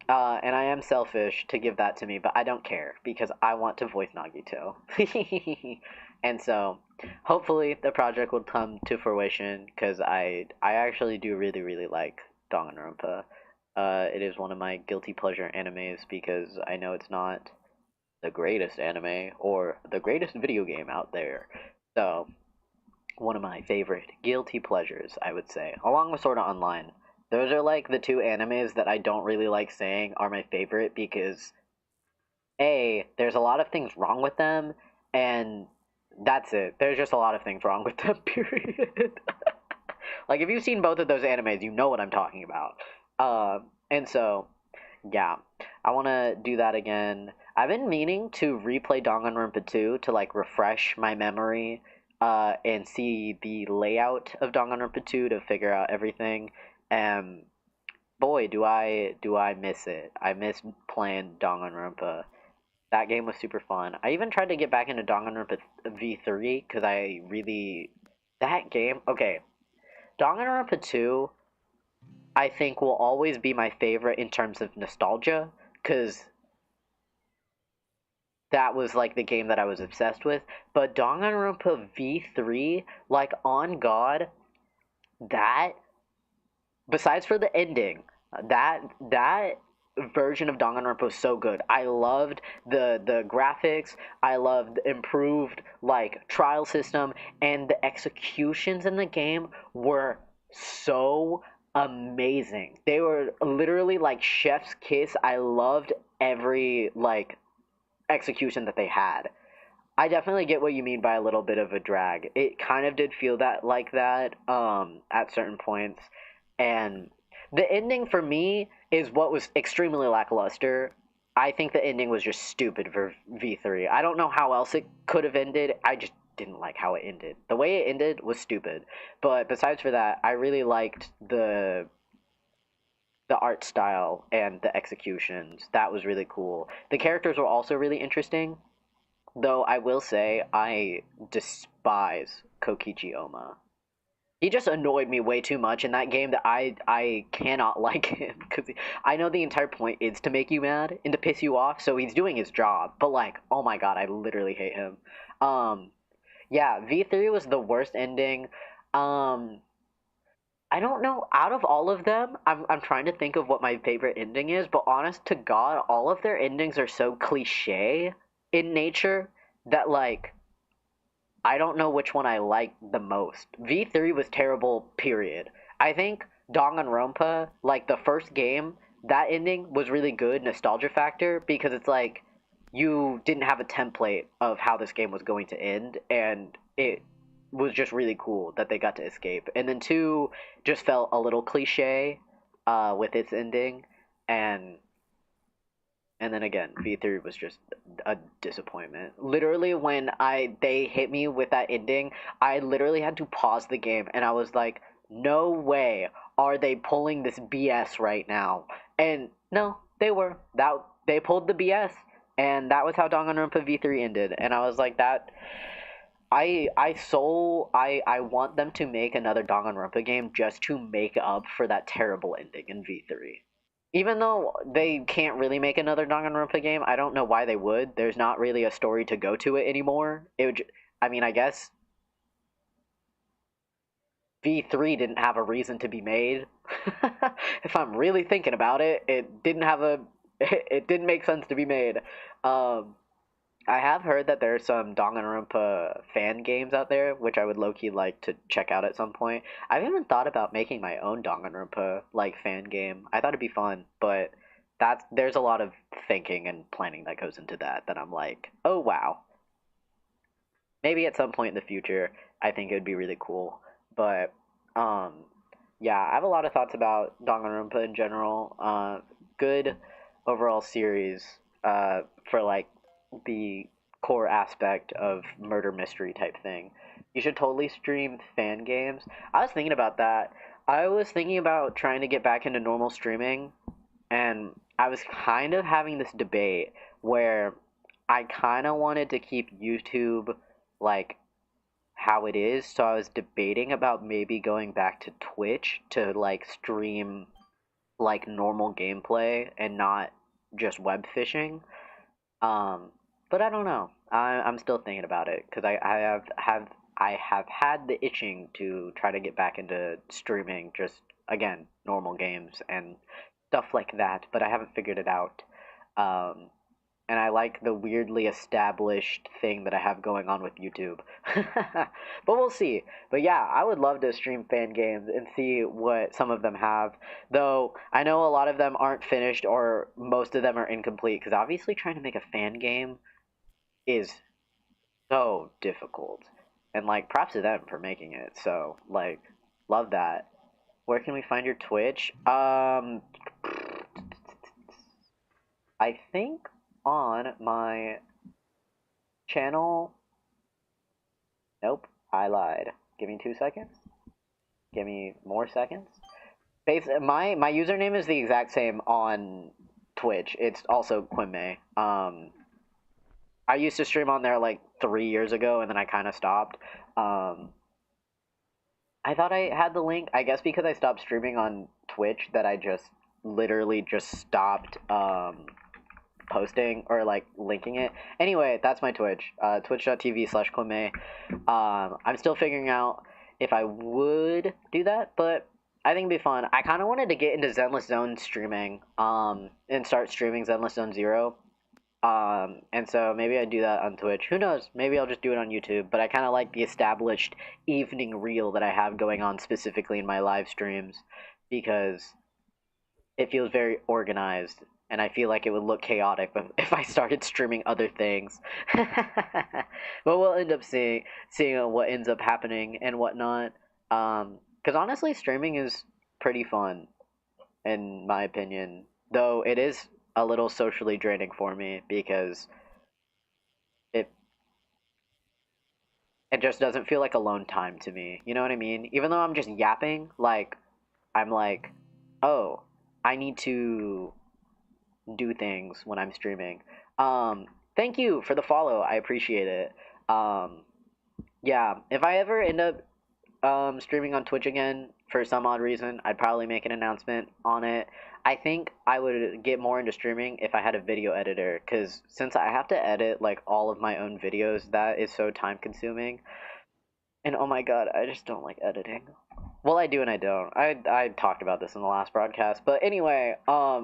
And I am selfish to give that to me, but I don't care because I want to voice Nagito. And so hopefully the project will come to fruition because I actually do really really like Danganronpa. It is one of my guilty pleasure animes because I know it's not the greatest anime or the greatest video game out there. So, one of my favorite guilty pleasures, I would say, along with Sword Art Online. Those are like the two animes that I don't really like saying are my favorite because A, there's a lot of things wrong with them, and that's it. There's just a lot of things wrong with them, period. Like, if you've seen both of those animes, you know what I'm talking about. And so, Yeah, I want to do that again. I've been meaning to replay Danganronpa 2 to like refresh my memory and see the layout of Danganronpa 2 to figure out everything. And boy, do I miss it. I miss playing Danganronpa. That game was super fun. I even tried to get back into Danganronpa V3 because I really that game. Okay, Danganronpa 2 I think will always be my favorite in terms of nostalgia because that was like the game that I was obsessed with. But Danganronpa V3, like on God, that besides for the ending, that version of Danganronpa was so good. I loved the graphics. I loved the improved like trial system, and the executions in the game were so amazing. They were literally like chef's kiss. I loved every like execution that they had. I definitely get what you mean by a little bit of a drag. It kind of did feel that like that at certain points, and the ending for me is what was extremely lackluster. I think the ending was just stupid for V3. I don't know how else it could have ended. I just didn't like how it ended. The way it ended was stupid. But besides for that, I really liked the art style and the executions. That was really cool. The characters were also really interesting. Though I will say I despise Kokichi Oma. He just annoyed me way too much in that game that I cannot like him because I know the entire point is to make you mad and to piss you off, so he's doing his job. But like, oh my god, I literally hate him. Um, yeah, V3 was the worst ending. Um, I don't know. Out of all of them, I'm trying to think of what my favorite ending is, but honest to God, all of their endings are so cliche in nature that like I don't know which one I like the most. V3 was terrible, period. I think Danganronpa, like the first game, that ending was really good nostalgia factor because it's like you didn't have a template of how this game was going to end, and it was just really cool that they got to escape. And then 2 just felt a little cliche with its ending, and and then again, V3 was just a disappointment. Literally, when I they hit me with that ending, I literally had to pause the game, and I was like, "No way are they pulling this BS right now?" And no, they were. That they pulled the BS, and that was how Danganronpa V3 ended. And I was like, "That I want them to make another Danganronpa game just to make up for that terrible ending in V3." Even though they can't really make another Danganronpa game, I don't know why they would. There's not really a story to go to it anymore. I mean, I guess V3 didn't have a reason to be made. If I'm really thinking about it, it didn't have a, it didn't make sense to be made. Um, I have heard that there's some Danganronpa fan games out there, which I would low-key like to check out at some point. I've even thought about making my own Danganronpa like fan game. I thought it'd be fun, but there's a lot of thinking and planning that goes into that I'm like, oh wow. Maybe at some point in the future, I think it would be really cool. But um, yeah, I have a lot of thoughts about Danganronpa in general. Good overall series for like the core aspect of murder mystery type thing. You should totally stream fan games. I was thinking about that. I was thinking about trying to get back into normal streaming, and I was kind of having this debate where I kind of wanted to keep YouTube like how it is, so I was debating about maybe going back to Twitch to like stream like normal gameplay and not just web fishing. Um, but I don't know. I'm still thinking about it because I have had the itching to try to get back into streaming, just again normal games and stuff like that. But I haven't figured it out. Um, and I like the weirdly established thing that I have going on with YouTube. But we'll see. But yeah, I would love to stream fan games and see what some of them have. Though I know a lot of them aren't finished or most of them are incomplete because obviously trying to make a fan game is so difficult. And like props to them for making it. So like love that. Where can we find your Twitch? I think on my channel. Nope, I lied. Give me 2 seconds. Give me more seconds. My username is the exact same on Twitch. It's also kwimei. I used to stream on there like 3 years ago, and then I kind of stopped. Um, I thought I had the link. I guess because I stopped streaming on Twitch, that I just literally just stopped posting or like linking it. Anyway, that's my Twitch. Twitch.tv/kwimei. I'm still figuring out if I would do that, but I think it'd be fun. I kind of wanted to get into Zenless Zone streaming, and start streaming Zenless Zone Zero. And so maybe I do that on Twitch. Who knows? Maybe I'll just do it on YouTube. But I kind of like the established evening reel that I have going on specifically in my live streams, because it feels very organized, and I feel like it would look chaotic if I started streaming other things. But we'll end up seeing what ends up happening and whatnot. Because honestly, streaming is pretty fun, in my opinion. Though it is a little socially draining for me because it it just doesn't feel like alone time to me. You know what I mean? Even though I'm just yapping, like I'm like, oh, I need to do things when I'm streaming. Thank you for the follow. I appreciate it. Yeah, if I ever end up streaming on Twitch again for some odd reason, I'd probably make an announcement on it. I think I would get more into streaming if I had a video editor, because since I have to edit like all of my own videos, that is so time consuming. And oh my god, I just don't like editing. Well, I do and I don't. I talked about this in the last broadcast, but anyway, uh,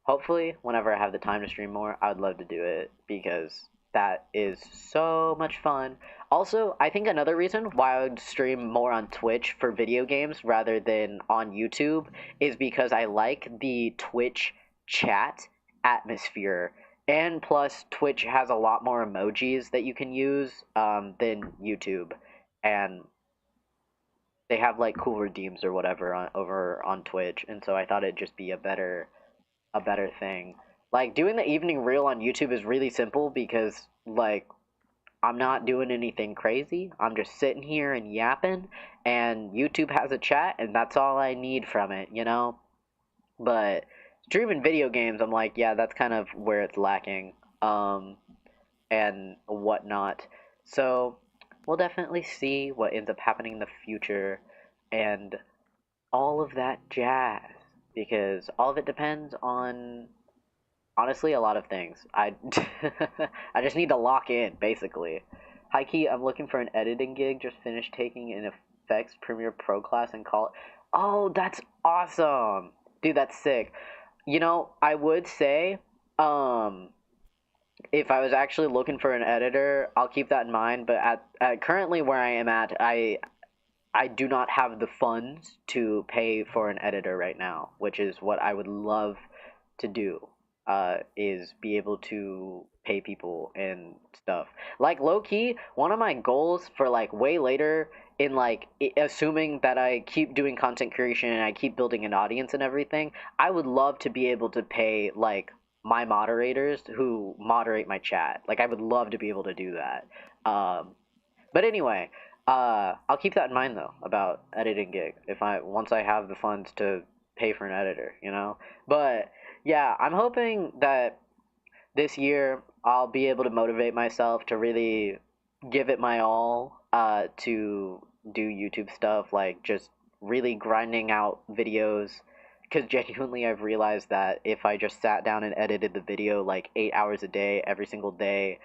hopefully, whenever I have the time to stream more, I would love to do it because that is so much fun. Also, I think another reason why I would stream more on Twitch for video games rather than on YouTube is because I like the Twitch chat atmosphere. And plus, Twitch has a lot more emojis that you can use than YouTube. And they have like cool redeems or whatever over on Twitch. And so I thought it'd just be a better thing. Like doing the evening reel on YouTube is really simple because like I'm not doing anything crazy. I'm just sitting here and yapping, and YouTube has a chat, and that's all I need from it, you know? But streaming video games, I'm like, yeah, that's kind of where it's lacking, and whatnot. So we'll definitely see what ends up happening in the future and all of that jazz, because all of it depends on honestly a lot of things. I just need to lock in basically. High key, I'm looking for an editing gig. Just finished taking an effects Premiere Pro class and call it. Oh, that's awesome, dude. That's sick. You know, I would say, if I was actually looking for an editor, I'll keep that in mind. But at currently where I am at, I do not have the funds to pay for an editor right now, which is what I would love to do. Is be able to pay people and stuff. Like low key, one of my goals for like way later in like assuming that I keep doing content creation and I keep building an audience and everything, I would love to be able to pay like my moderators who moderate my chat. Like I would love to be able to do that. But anyway, I'll keep that in mind though about editing gig if I once I have the funds to pay for an editor, you know. But yeah, I'm hoping that this year I'll be able to motivate myself to really give it my all to do YouTube stuff, like just really grinding out videos. Because genuinely, I've realized that if I just sat down and edited the video like 8 hours a day, every single day,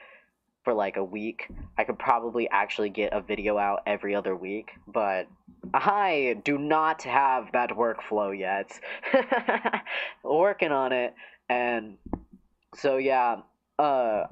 for like a week, I could probably actually get a video out every other week, but I do not have that workflow yet. Working on it, and so yeah, guys,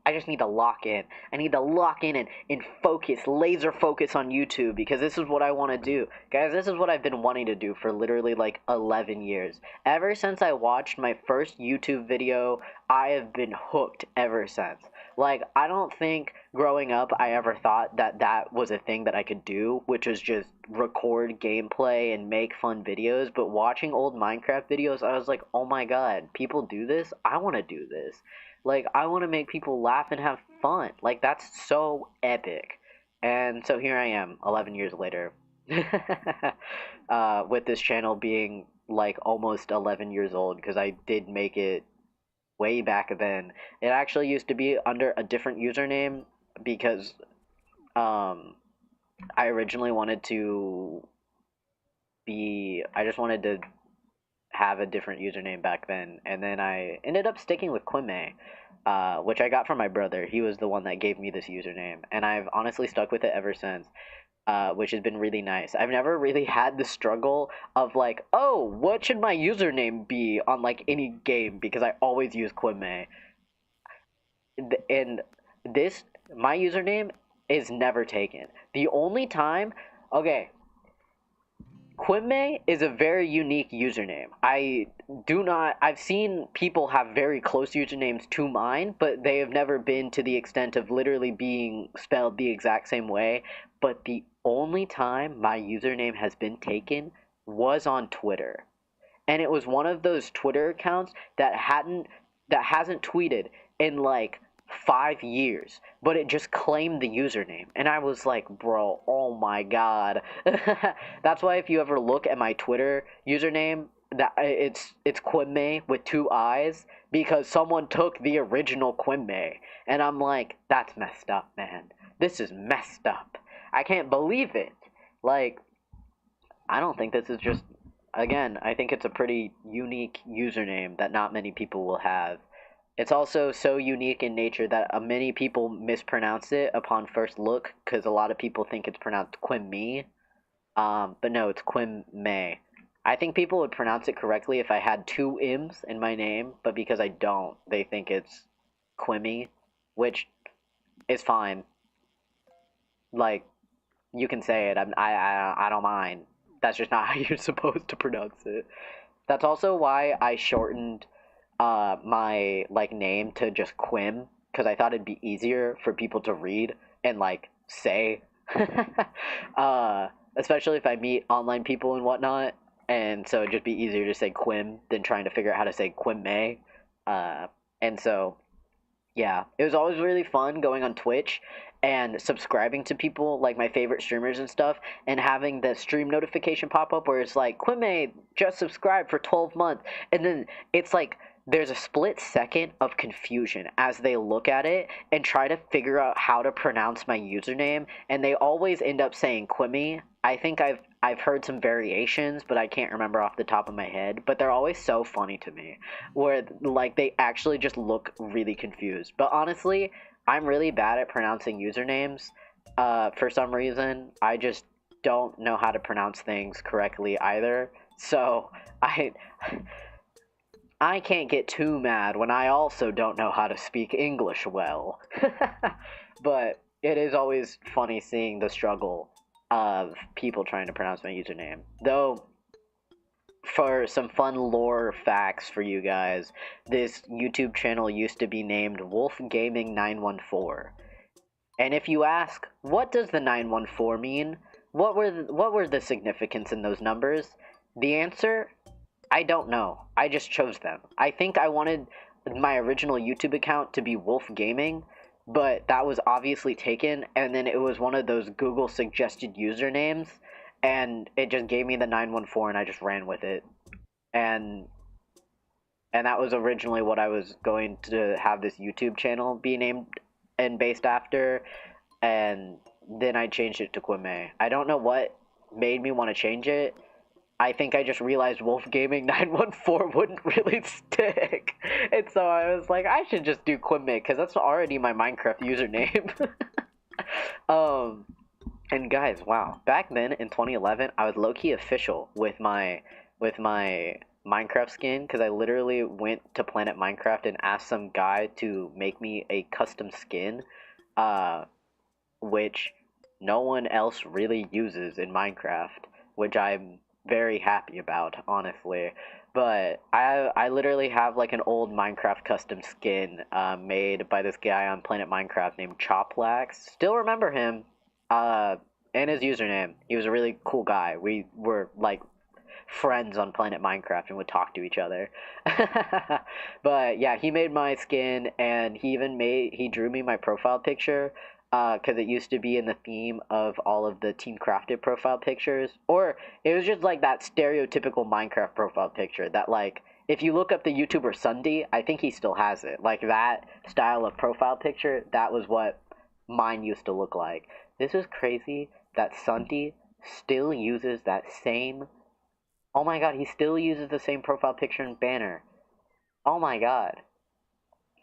I just need to lock in. I need to lock in and focus, laser focus on YouTube because this is what I want to do. Guys, this is what I've been wanting to do for literally like 11 years. Ever since I watched my first YouTube video, I have been hooked ever since. Like, I don't think growing up I ever thought that that was a thing that I could do, which was just record gameplay and make fun videos. But watching old Minecraft videos, I was like, oh my god, people do this? I want to do this. Like, I want to make people laugh and have fun. Like, that's so epic. And so here I am, 11 years later, with this channel being like almost 11 years old because I did make it way back then. It actually used to be under a different username because um, I originally wanted to I just wanted to have a different username back then, and then I ended up sticking with kwimei, which I got from my brother. He was the one that gave me this username, and I've honestly stuck with it ever since. Which has been really nice. I've never really had the struggle of like, oh, what should my username be on like any game because I always use kwimei. And this, my username is never taken. The only time, okay, kwimei is a very unique username. I've seen people have very close usernames to mine, but they have never been to the extent of literally being spelled the exact same way. But the only time my username has been taken was on Twitter. And it was one of those Twitter accounts that hasn't tweeted in like 5 years, but it just claimed the username. And I was like, bro, oh my god. That's why if you ever look at my Twitter username, that it's kwimei with two eyes because someone took the original kwimei. And I'm like, that's messed up, man. This is messed up. I can't believe it. Like, I don't think this is just, again, I think it's a pretty unique username that not many people will have. It's also so unique in nature that many people mispronounce it upon first look because a lot of people think it's pronounced kwimei, but no, it's kwimei. I think people would pronounce it correctly if I had two M's in my name, but because I don't, they think it's kwimei, which is fine. Like, you can say it. I don't mind. That's just not how you're supposed to pronounce it. That's also why I shortened my like name to just Quim because I thought it'd be easier for people to read and like say, especially if I meet online people and whatnot. And so it'd just be easier to say Quim than trying to figure out how to say Quimei. Uh, and so yeah, it was always really fun going on Twitch and subscribing to people like my favorite streamers and stuff and having the stream notification pop up where it's like, Kwimei just subscribed for 12 months. And then it's like there's a split second of confusion as they look at it and try to figure out how to pronounce my username. And they always end up saying Kwimei. I think I've heard some variations, but I can't remember off the top of my head. But they're always so funny to me where like they actually just look really confused. But honestly, I'm really bad at pronouncing usernames. For some reason, I just don't know how to pronounce things correctly either. So I can't get too mad when I also don't know how to speak English well. But it is always funny seeing the struggle of people trying to pronounce my username. Though for some fun lore facts for you guys, this YouTube channel used to be named Wolf Gaming 914. And if you ask, what does the 914 mean? What were the significance in those numbers? The answer, I don't know. I just chose them. I think I wanted my original YouTube account to be Wolf Gaming, but that was obviously taken, and then it was one of those Google suggested usernames, and it just gave me the 914 and I just ran with it. And that was originally what I was going to have this YouTube channel be named and based after, and then I changed it to Kwimei. I don't know what made me want to change it. I think I just realized Wolf Gaming 914 wouldn't really stick. And so I was like, I should just do Kwimei because that's already my Minecraft username. And guys, wow. Back then in 2011, I was low-key official with my Minecraft skin because I literally went to Planet Minecraft and asked some guy to make me a custom skin, which no one else really uses in Minecraft, which I'm very happy about, honestly. But I literally have like an old Minecraft custom skin made by this guy on Planet Minecraft named Choplax. Still remember him, uh, and his username. He was a really cool guy. We were like friends on Planet Minecraft and would talk to each other. But yeah, he made my skin, and he drew me my profile picture because it used to be in the theme of all of the Team Crafted profile pictures, or it was just like that stereotypical Minecraft profile picture that, like, if you look up the YouTuber Sunday, I think he still has it. Like that style of profile picture, that was what mine used to look like. This is crazy that Sunday still uses that same. Oh my god, he still uses the same profile picture and banner. Oh my god.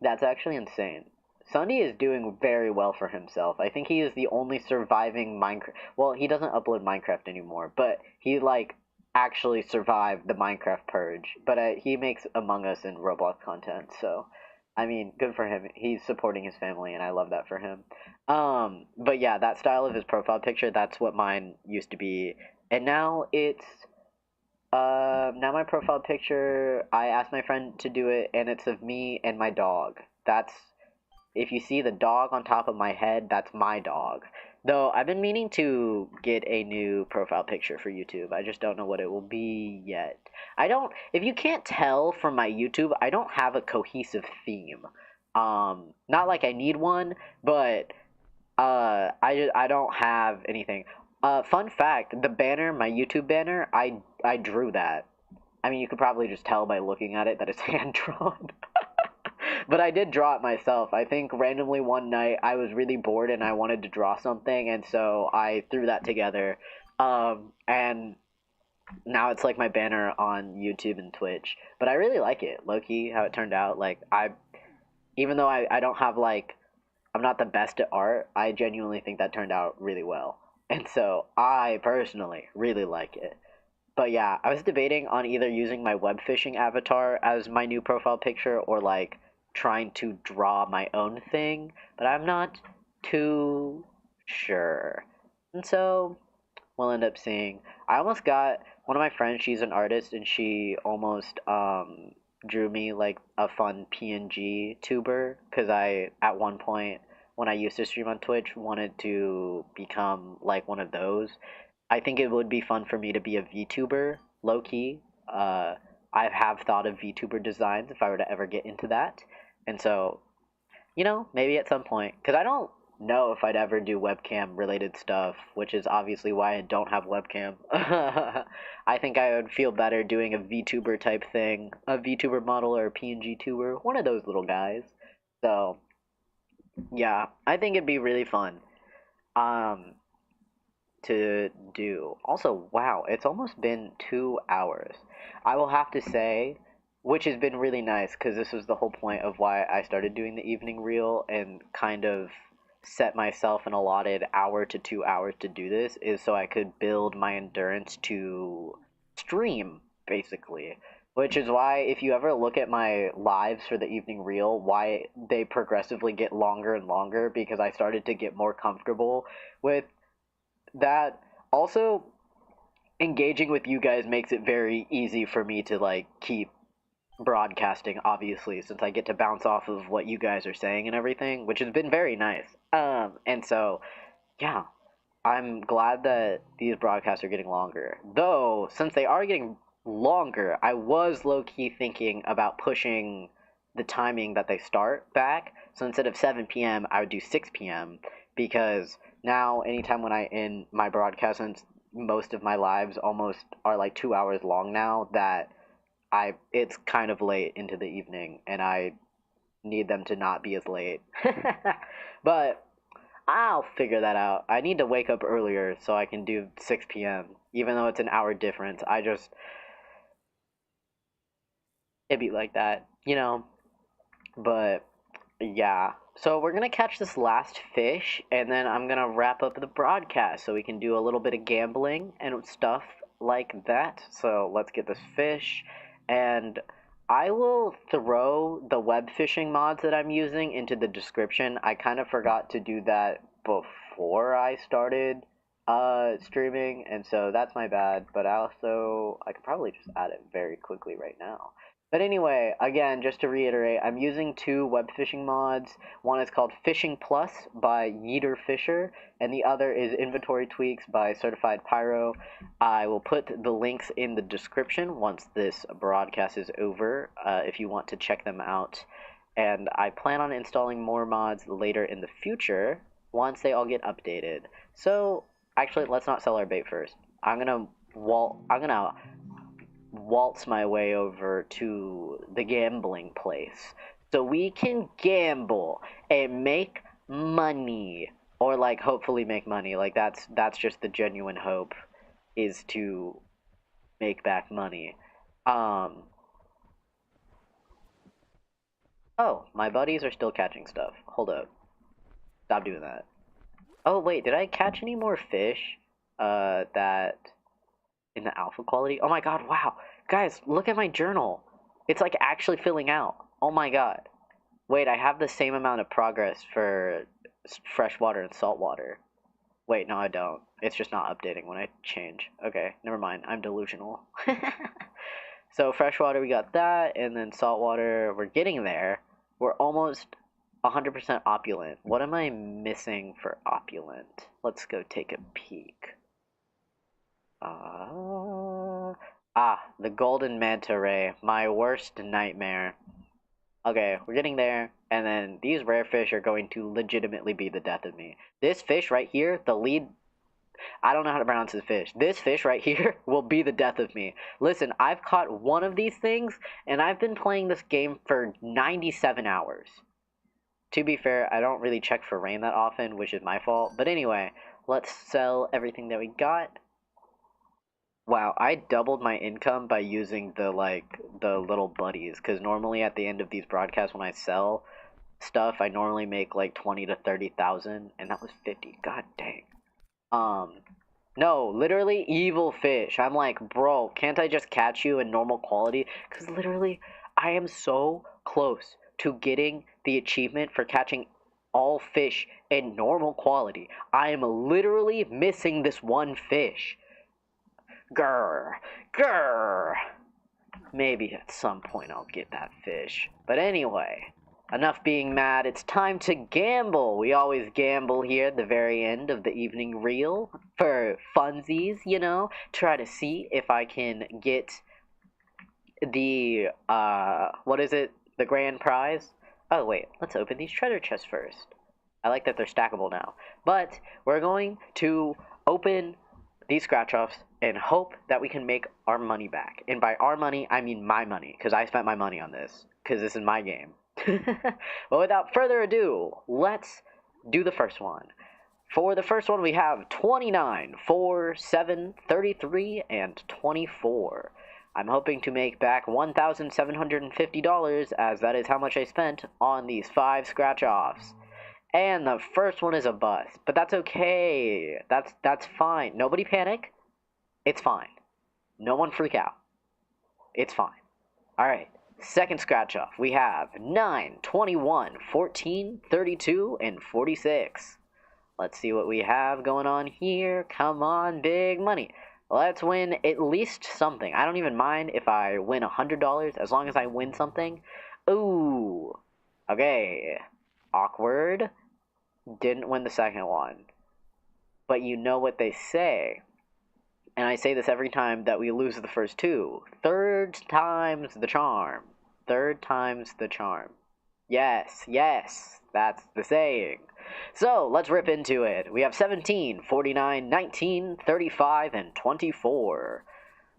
That's actually insane. Sunny is doing very well for himself. I think he is the only surviving Minecraft. Well, he doesn't upload Minecraft anymore, but he, like, actually survived the Minecraft purge. But he makes Among Us and Roblox content, so I mean, good for him. He's supporting his family, and I love that for him. But yeah, that style of his profile picture, that's what mine used to be. And now it's now my profile picture, I asked my friend to do it, and it's of me and my dog. That's, if you see the dog on top of my head, that's my dog. Though I've been meaning to get a new profile picture for YouTube. I just don't know what it will be yet. I don't, if you can't tell from my YouTube, I don't have a cohesive theme. Not like I need one, but I don't have anything. Fun fact: the banner, my YouTube banner, I drew that. I mean, you could probably just tell by looking at it that it's hand drawn. But I did draw it myself. I think randomly one night I was really bored and I wanted to draw something, and so I threw that together. And now it's like my banner on YouTube and Twitch. But I really like it, low key, how it turned out. Like even though I don't have like I'm not the best at art, I genuinely think that turned out really well. And so I personally really like it. But yeah, I was debating on either using my web fishing avatar as my new profile picture or like trying to draw my own thing, but I'm not too sure. And so we'll end up seeing. I almost got one of my friends, she's an artist, and she almost drew me like a fun PNG tuber because I at one point when I used to stream on Twitch wanted to become like one of those. I think it would be fun for me to be a VTuber, low key. Uh, I have thought of VTuber designs if I were to ever get into that, and so maybe at some point, because I don't know if I'd ever do webcam related stuff, which is obviously why I don't have webcam. I think I would feel better doing a VTuber type thing, a VTuber model or a PNG tuber, one of those little guys. So yeah, I think it'd be really fun um, to do. Also, wow, it's almost been 2 hours. I will have to say, which has been really nice because this was the whole point of why I started doing the evening reel and kind of set myself an allotted hour to 2 hours to do this, is so I could build my endurance to stream, basically. Which is why, if you ever look at my lives for the evening reel, why they progressively get longer and longer, because I started to get more comfortable with that. Also, engaging with you guys makes it very easy for me to like keep broadcasting, obviously, since I get to bounce off of what you guys are saying and everything, which has been very nice. And so yeah, I'm glad that these broadcasts are getting longer. Though, since they are getting longer, I was low key thinking about pushing the timing that they start back. So instead of 7 p.m., I would do 6 p.m. because now, anytime when I end my broadcast, since most of my lives almost are like 2 hours long now, that it's kind of late into the evening, and I need them to not be as late. But I'll figure that out. I need to wake up earlier so I can do 6 p.m. Even though it's an hour difference. It'd be like that. But yeah. So we're gonna catch this last fish, and then I'm gonna wrap up the broadcast so we can do a little bit of gambling and stuff like that. So let's get this fish, and I will throw the web fishing mods that I'm using into the description. I kind of forgot to do that before I started streaming, and so that's my bad, but I could probably just add it very quickly right now. But anyway, again, just to reiterate, I'm using two web fishing mods. One is called Fishing Plus by Yeeter Fisher, and the other is Inventory Tweaks by Certified Pyro. I will put the links in the description once this broadcast is over, if you want to check them out. And I plan on installing more mods later in the future once they all get updated. So actually, let's not sell our bait first. I'm gonna waltz my way over to the gambling place so we can gamble and make money, or like hopefully make money. Like that's just the genuine hope, is to make back money. Um. Oh, my buddies are still catching stuff. Hold up. Stop doing that. Oh wait, did I catch any more fish? That in the alpha quality? Oh my god, wow. Guys, look at my journal. It's like actually filling out. Oh my god. Wait, I have the same amount of progress for freshwater and saltwater. Wait, no I don't. It's just not updating when I change. Okay, never mind. I'm delusional. So freshwater, we got that, and then saltwater, we're getting there. We're almost 100% opulent. What am I missing for opulent? Let's go take a peek. The golden manta ray, my worst nightmare. Okay, we're getting there, and then these rare fish are going to legitimately be the death of me. This fish right here, the lead, I don't know how to pronounce this fish. This fish right here will be the death of me. Listen, I've caught one of these things, and I've been playing this game for 97 hours. To be fair, I don't really check for rain that often, which is my fault. But anyway, let's sell everything that we got. Wow, I doubled my income by using the little buddies, because normally at the end of these broadcasts when I sell stuff, I normally make like 20 to 30,000, and that was 50. God dang. No, literally evil fish. I'm like, bro, can't I just catch you in normal quality? Because literally, I am so close to getting the achievement for catching all fish in normal quality. I am literally missing this one fish. Grr, grr. Maybe at some point I'll get that fish. But anyway, enough being mad. It's time to gamble. We always gamble here at the very end of the evening reel for funsies, you know. Try to see if I can get the, what is it? The grand prize? Oh, wait. Let's open these treasure chests first. I like that they're stackable now. But we're going to open these scratch-offs and hope that we can make our money back. And by our money, I mean my money, because I spent my money on this, because this is my game. But without further ado, let's do the first one. For the first one, we have 29, 4, 7, 33, and 24. I'm hoping to make back $1,750, as that is how much I spent on these 5 scratch-offs. And the first one is a bust, but that's okay. That's fine. Nobody panic. It's fine. No one freak out. It's fine. Alright, second scratch off. We have 9, 21, 14, 32, and 46. Let's see what we have going on here. Come on, big money. Let's win at least something. I don't even mind if I win $100 as long as I win something. Ooh. Okay. Awkward. Didn't win the second one. But you know what they say. And I say this every time that we lose the first two. Third time's the charm. Third time's the charm. Yes, yes, that's the saying. So, let's rip into it. We have 17, 49, 19, 35, and 24.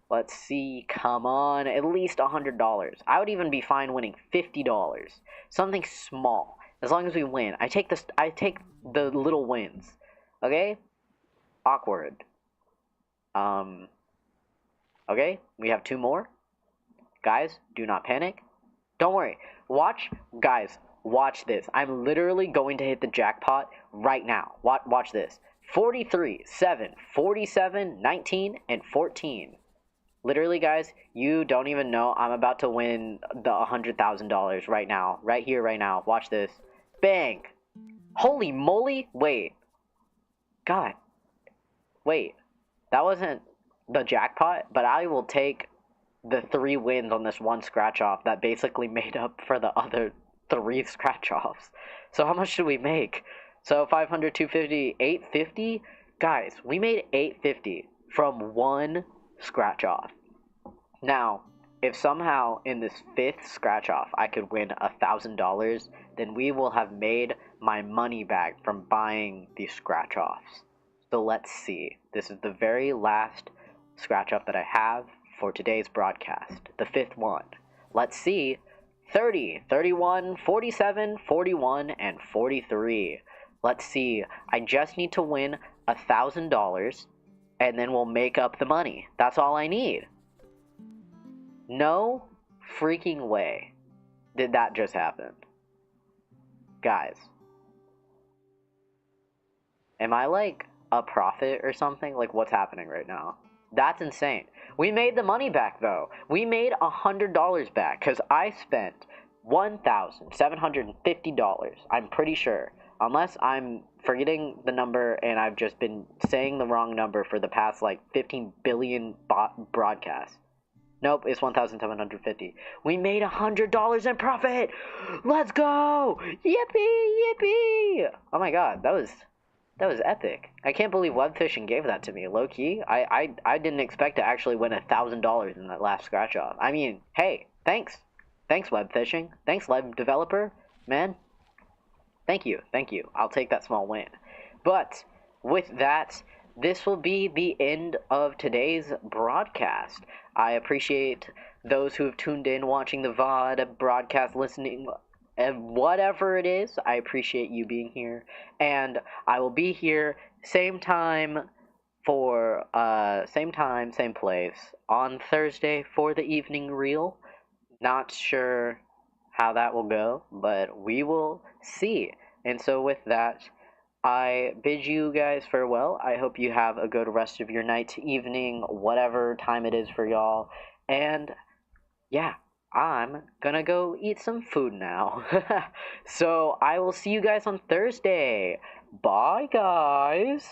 Let's see, come on, at least $100. I would even be fine winning $50. Something small. As long as we win. I take the little wins. Okay? Awkward. Okay, we have 2 more. Guys, do not panic. Don't worry. Guys, watch this. I'm literally going to hit the jackpot right now. Watch this. 43, 7, 47, 19, and 14. Literally, guys, you don't even know I'm about to win the $100,000 right now. Right here, right now. Watch this. Bang! Holy moly! Wait. God. Wait, that wasn't the jackpot, but I will take the 3 wins on this one scratch off that basically made up for the other 3 scratch offs. So how much did we make? So 500, 250, 850? Guys, we made 850 from one scratch off. Now, if somehow in this 5th scratch off I could win $1,000, then we will have made my money back from buying these scratch offs. So let's see. This is the very last scratch off that I have for today's broadcast, the 5th one. Let's see. 30, 31, 47, 41, and 43. Let's see. I just need to win $1,000, and then we'll make up the money. That's all I need. No freaking way did that just happen. Guys, am I like a prophet or something? Like, what's happening right now? That's insane. We made the money back though. We made $100 back because I spent $1,750. I'm pretty sure. Unless I'm forgetting the number and I've just been saying the wrong number for the past like 15 billion broadcasts. Nope, it's 1,750. We made $100 in profit. Let's go! Yippee! Yippee! Oh my god, that was epic. I can't believe webfishing gave that to me. Low key, I didn't expect to actually win $1,000 in that last scratch off. I mean, hey, thanks webfishing. Thanks live developer, man. Thank you. I'll take that small win. But with that, this will be the end of today's broadcast. I appreciate those who have tuned in, watching the VOD, broadcast, listening, and whatever it is. I appreciate you being here. And I will be here same time, same place on Thursday for the evening reel. Not sure how that will go, but we will see. And so with that, I bid you guys farewell. I hope you have a good rest of your night, evening, whatever time it is for y'all. And yeah, I'm gonna go eat some food now. So I will see you guys on Thursday. Bye, guys.